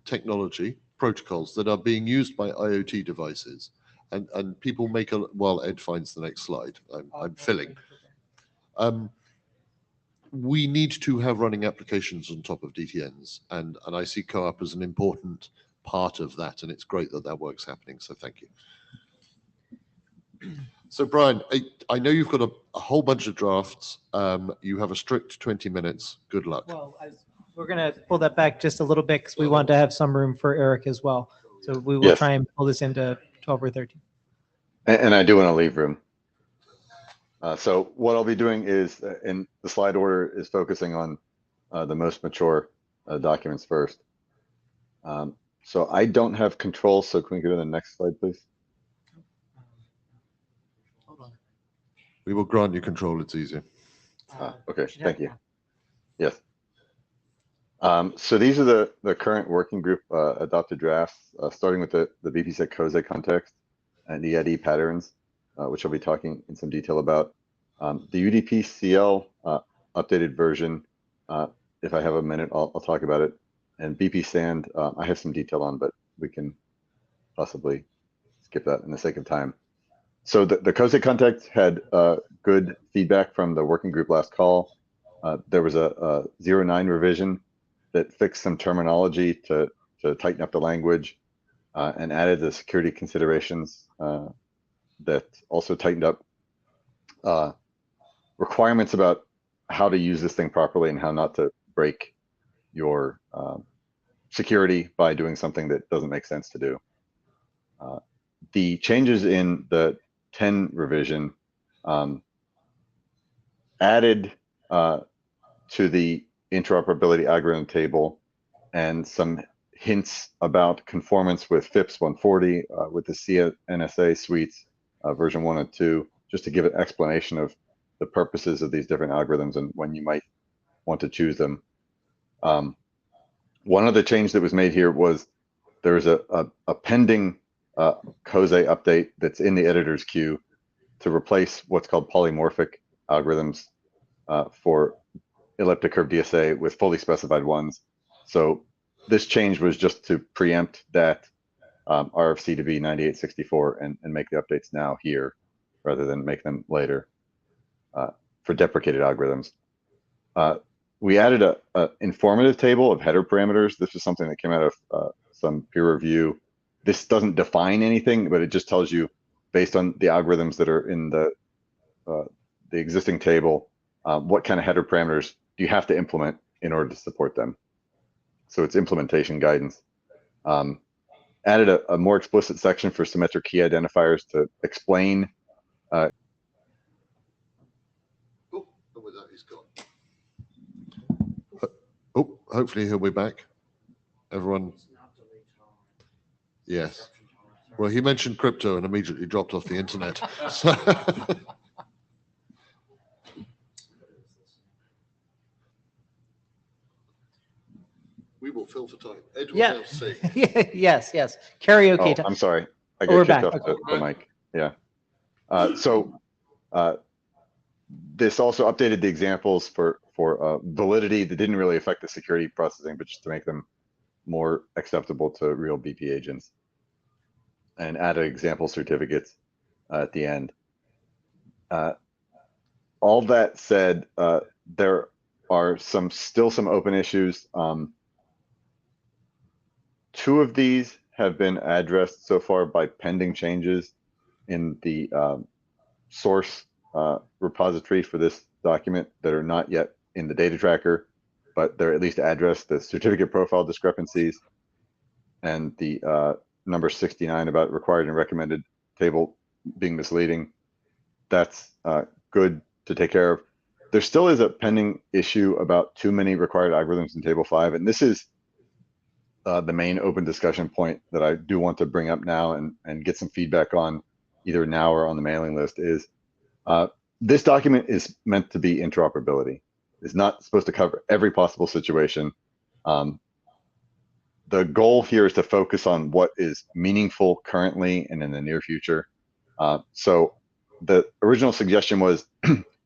technology, protocols that are being used by IoT devices. And people make while Ed finds the next slide, I'm filling. We need to have running applications on top of DTNs, and I see CoAP as an important part of that, and it's great that work's happening, so thank you. So Brian, I know you've got a whole bunch of drafts. You have a strict 20 minutes. Good luck. Well, we're going to pull that back just a little bit because we want to have some room for Eric as well. So we will try and pull this into 12 or 13. And I do want to leave room. So what I'll be doing is, in the slide order, is focusing on the most mature documents first. So I don't have control, so can we go to the next slide, please? We will grant you control, it's easier. Okay, thank you. Yes. So these are the current working group adopted drafts, starting with the BPSec COSE context and EID patterns, which I'll be talking in some detail about. The UDP CL updated version, if I have a minute, I'll talk about it. And BP stand, I have some detail on, but we can possibly skip that in the sake of time. So the COSE context had good feedback from the working group last call. There was a 09 revision that fixed some terminology to tighten up the language and added the security considerations that also tightened up requirements about how to use this thing properly and how not to break your security by doing something that doesn't make sense to do. The changes in the 10 revision added to the interoperability algorithm table and some hints about conformance with FIPS 140 with the CNSA suites version 1 and 2, just to give an explanation of the purposes of these different algorithms and when you might want to choose them. One other change that was made here was there is a pending COSE update that's in the editor's queue to replace what's called polymorphic algorithms for elliptic curve DSA with fully specified ones. So this change was just to preempt that RFC to be 9864 and make the updates now here rather than make them later for deprecated algorithms. We added a informative table of header parameters. This is something that came out of some peer review. This doesn't define anything, but it just tells you based on the algorithms that are in the existing table, what kind of header parameters do you have to implement in order to support them. So it's implementation guidance. Added a more explicit section for symmetric key identifiers to explain. Oh, hopefully he'll be back. Everyone. Yes. Well, he mentioned crypto and immediately dropped off the internet. So we will fill for time. Edward Yeah. LC. Yes, yes. Karaoke Oh, time. I'm sorry. I We're got back. kicked off the mic. Yeah. This also updated the examples for validity that didn't really affect the security processing, but just to make them more acceptable to real BP agents, and added example certificates at the end. All that said, there are still some open issues. Two of these have been addressed so far by pending changes in the source repository for this document that are not yet in the data tracker, but they're at least addressed the certificate profile discrepancies and the number 69 about required and recommended table being misleading. That's good to take care of. There still is a pending issue about too many required algorithms in table 5, and this is the main open discussion point that I do want to bring up now and get some feedback on either now or on the mailing list is this document is meant to be interoperability. It's not supposed to cover every possible situation. The goal here is to focus on what is meaningful currently and in the near future. So the original suggestion was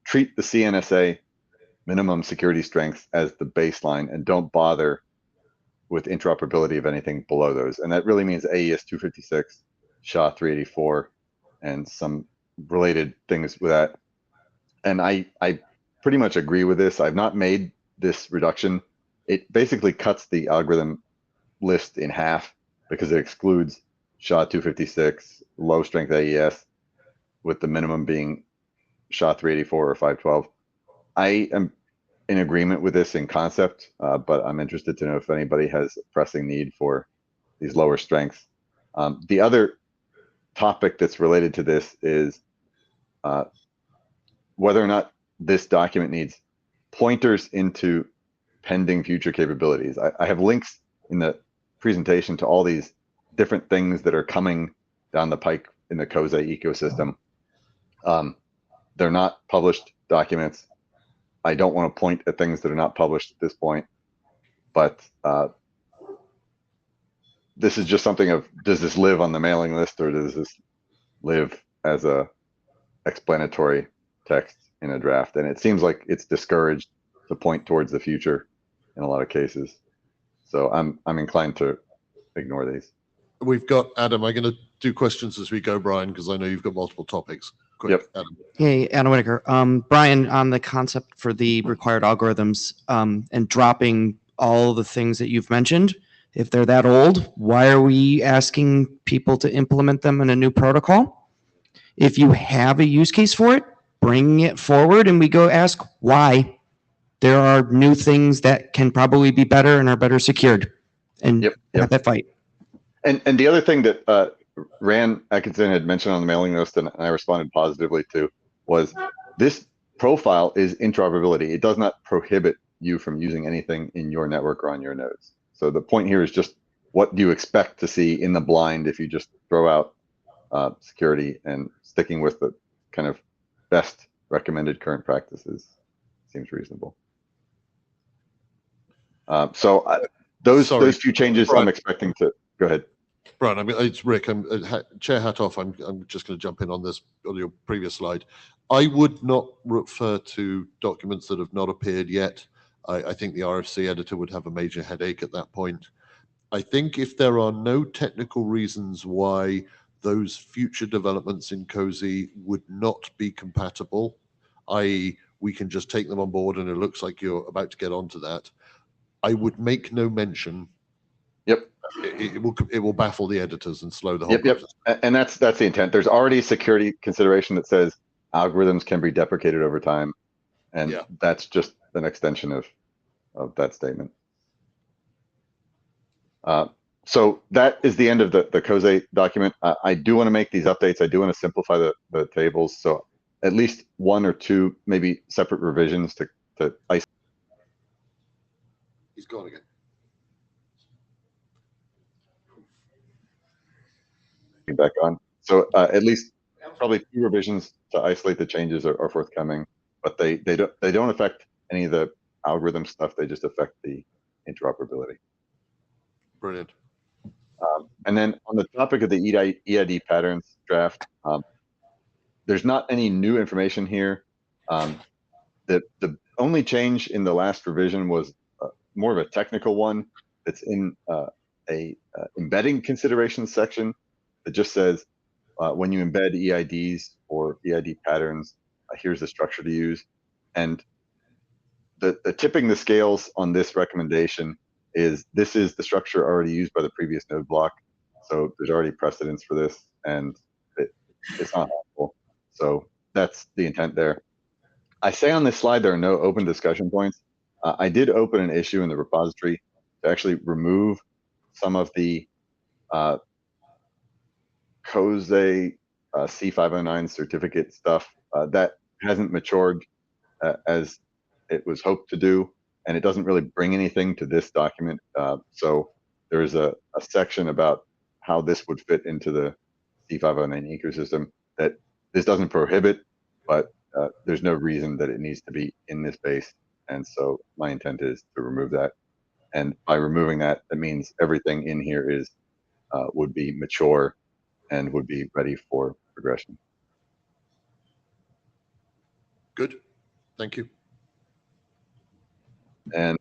treat the CNSA minimum security strengths as the baseline and don't bother with interoperability of anything below those. And that really means AES 256, SHA 384, and some related things with that. And I pretty much agree with this. I've not made this reduction. It basically cuts the algorithm list in half because it excludes SHA 256, low strength AES, with the minimum being SHA 384 or 512. I am in agreement with this in concept, but I'm interested to know if anybody has a pressing need for these lower strengths. The other topic that's related to this is whether or not this document needs pointers into pending future capabilities. I have links in the presentation to all these different things that are coming down the pike in the COSE ecosystem. They're not published documents. I don't want to point at things that are not published at this point, but this is just something of, does this live on the mailing list or does this live as a explanatory text in a draft? And it seems like it's discouraged to point towards the future in a lot of cases. So I'm inclined to ignore these. We've got Adam. I'm going to do questions as we go, Brian, because I know you've got multiple topics. Quick, Yep. Adam. Hey, Adam Whitaker. Brian, on the concept for the required algorithms and dropping all the things that you've mentioned, if they're that old, why are we asking people to implement them in a new protocol? If you have a use case for it, bring it forward and we go ask why. There are new things that can probably be better and are better secured, and have that fight. And the other thing that Rand Atkinson had mentioned on the mailing list, and I responded positively to, was this profile is interoperability. It does not prohibit you from using anything in your network or on your nodes. So the point here is just what do you expect to see in the blind if you just throw out security, and sticking with the kind of best recommended current practices seems reasonable. Those few changes, Brian, I'm expecting to go ahead. Brian, I mean, it's Rick. I'm chair hat off. I'm just going to jump in on this on your previous slide. I would not refer to documents that have not appeared yet. I think the RFC editor would have a major headache at that point. I think if there are no technical reasons why those future developments in COSI would not be compatible, i.e., we can just take them on board and it looks like you're about to get onto that, I would make no mention. Yep. It will baffle the editors and slow the whole process. And that's the intent. There's already security consideration that says algorithms can be deprecated over time, and that's just an extension of that statement. So that is the end of the COSE document. I do want to make these updates. I do want to simplify the tables. So at least one or two, maybe separate revisions to isolate. He's gone again. Back on. So at least probably two revisions to isolate the changes are forthcoming, but they don't affect any of the algorithm stuff. They just affect the interoperability. Brilliant. And then on the topic of the EID patterns draft, there's not any new information here. The only change in the last revision was more of a technical one. It's in a embedding considerations section that just says when you embed EIDs or EID patterns, here's the structure to use. And the tipping the scales on this recommendation is this is the structure already used by the previous node block. So there's already precedence for this, and it's not helpful. So that's the intent there. I say on this slide there are no open discussion points. I did open an issue in the repository to actually remove some of the COSE C509 certificate stuff that hasn't matured as it was hoped to do, and it doesn't really bring anything to this document. So there's a section about how this would fit into the C509 ecosystem that this doesn't prohibit, but there's no reason that it needs to be in this base. And so my intent is to remove that. And by removing that, that means everything in here is would be mature and would be ready for progression. Good. Thank you. And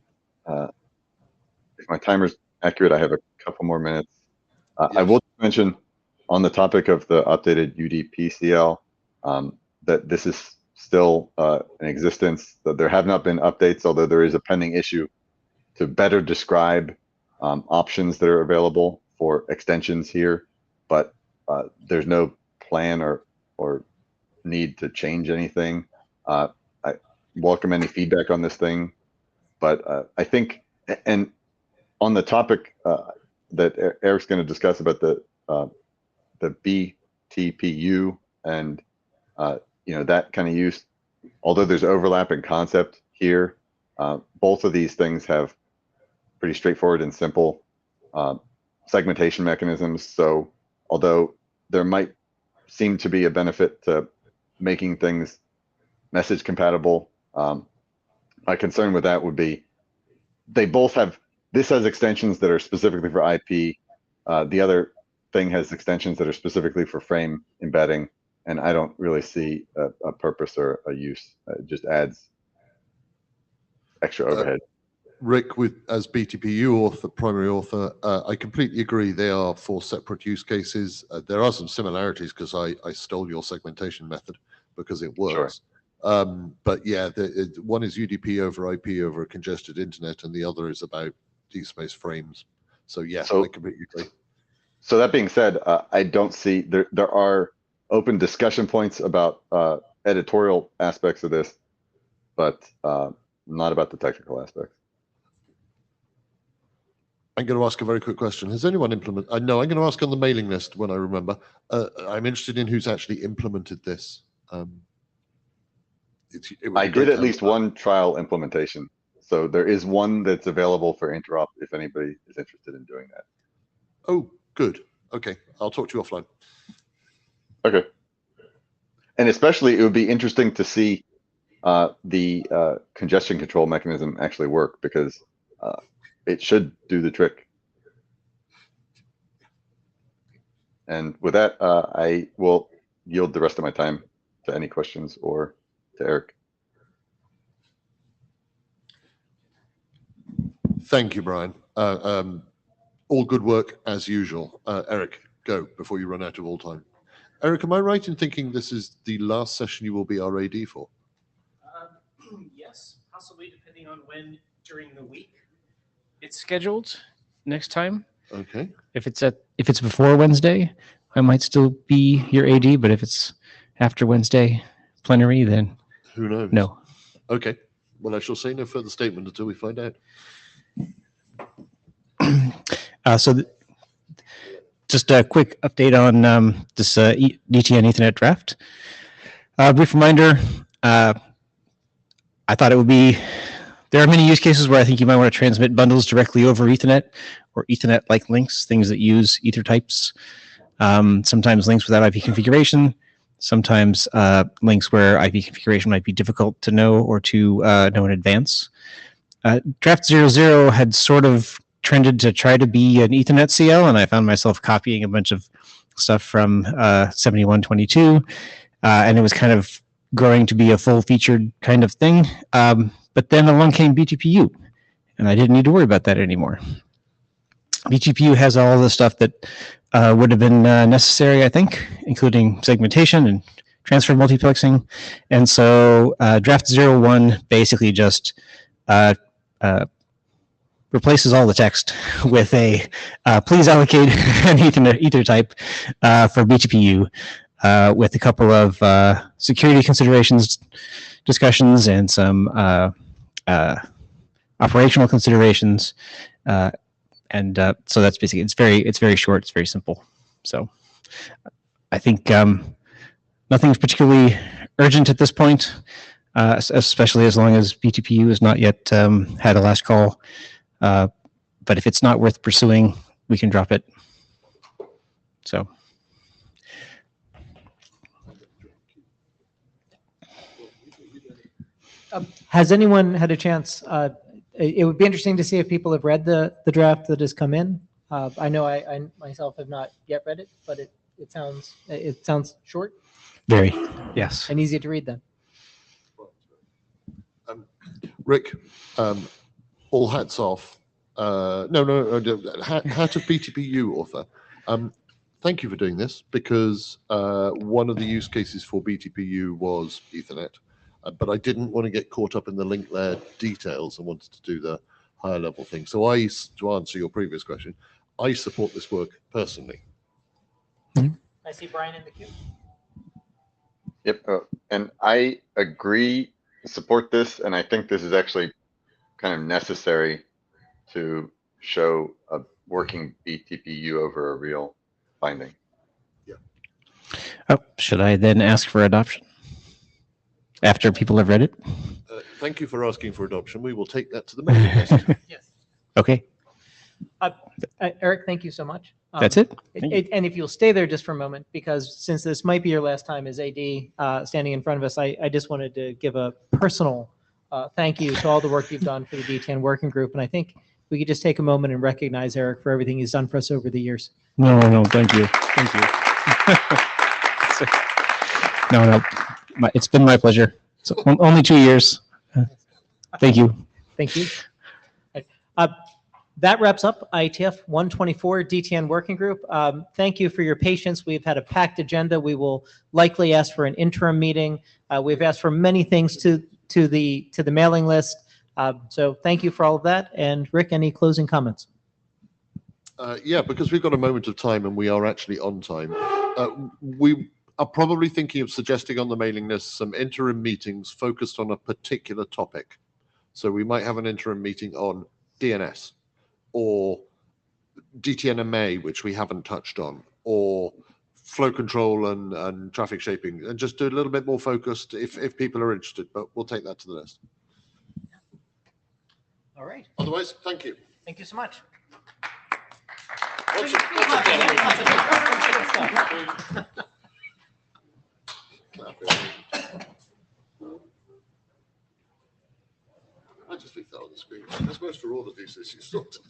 if my timer's accurate, I have a couple more minutes. I will mention on the topic of the updated UDPCL that this is still in existence, that there have not been updates, although there is a pending issue to better describe options that are available for extensions here, but there's no plan or need to change anything. I welcome any feedback on this thing, but I think, and on the topic that Eric's going to discuss about the BTPU and that kind of use, although there's overlap in concept here, both of these things have pretty straightforward and simple segmentation mechanisms. So although there might seem to be a benefit to making things message compatible, my concern with that would be they both have, this has extensions that are specifically for IP. The other thing has extensions that are specifically for frame embedding, and I don't really see a purpose or a use. It just adds extra overhead. Rick, as BTPU author, primary author, I completely agree. They are 4 separate use cases. There are some similarities because I stole your segmentation method because it works. Sure. But yeah, one is UDP over IP over a congested internet, and the other is about DSpace frames. So yeah, I completely agree. So that being said, I don't see there are open discussion points about editorial aspects of this, but not about the technical aspects. I'm going to ask a very quick question. Has anyone implemented? No, I'm going to ask on the mailing list when I remember. I'm interested in who's actually implemented this. I did at least one trial implementation. So there is one that's available for interop if anybody is interested in doing that. Oh, good. Okay, I'll talk to you offline. Okay. And especially it would be interesting to see the congestion control mechanism actually work, because it should do the trick. And with that, I will yield the rest of my time to any questions or to Eric. Thank you, Brian. All good work as usual. Eric, go before you run out of all time. Eric, am I right in thinking this is the last session you will be our AD for? Yes, possibly depending on when during the week it's scheduled next time. Okay. If it's before Wednesday, I might still be your AD, but if it's after Wednesday plenary, then who knows? No. Okay. Well, I shall say no further statement until we find out. Just a quick update on this DTN Ethernet draft. Brief reminder, I thought it would be, there are many use cases where I think you might want to transmit bundles directly over Ethernet or Ethernet-like links, things that use ether types. Sometimes links without IP configuration, sometimes links where IP configuration might be difficult to know or to know in advance. Draft 00 had sort of trended to try to be an Ethernet CL, and I found myself copying a bunch of stuff from 7122, and it was kind of growing to be a full-featured kind of thing. But then along came BTPU, and I didn't need to worry about that anymore. BTPU has all the stuff that would have been necessary, I think, including segmentation and transfer multiplexing. And so draft 01 basically just replaces all the text with a please allocate an ether type for BTPU with a couple of security considerations discussions and some operational considerations. So that's basically, it's very short, it's very simple. So I think nothing's particularly urgent at this point, especially as long as BTPU has not yet had a last call. But if it's not worth pursuing, we can drop it. So. Has anyone had a chance? It would be interesting to see if people have read the draft that has come in. I know I myself have not yet read it, but it sounds short. Very, yes. And easy to read then. Rick, all hats off. Hat of BTPU author. Thank you for doing this, because one of the use cases for BTPU was Ethernet. But I didn't want to get caught up in the link layer details. I wanted to do the higher level thing. So to answer your previous question, I support this work personally. I see Brian in the queue. Yep, and I agree, support this, and I think this is actually kind of necessary to show a working BTPU over a real binding. Yeah. Oh, should I then ask for adoption after people have read it? Thank you for asking for adoption. We will take that to the mailing list. Yes. Okay. Eric, thank you so much. That's it. And if you'll stay there just for a moment, because since this might be your last time as AD standing in front of us, I just wanted to give a personal thank you to all the work you've done for the DTN working group. And I think we could just take a moment and recognize Eric for everything he's done for us over the years. No, thank you. Thank you. No, it's been my pleasure. So only 2 years. Thank you. Thank you. That wraps up IETF 124 DTN Working Group. Thank you for your patience. We've had a packed agenda. We will likely ask for an interim meeting. We've asked for many things to the mailing list. So thank you for all of that. And Rick, any closing comments? Yeah, because we've got a moment of time and we are actually on time. We are probably thinking of suggesting on the mailing list some interim meetings focused on a particular topic. So we might have an interim meeting on DNS or DTNMA, which we haven't touched on, or flow control and traffic shaping, and just do a little bit more focused if people are interested, but we'll take that to the list. All right. Otherwise, thank you. Thank you so much. I just leave that on the screen. That's most for all of these issues sorted.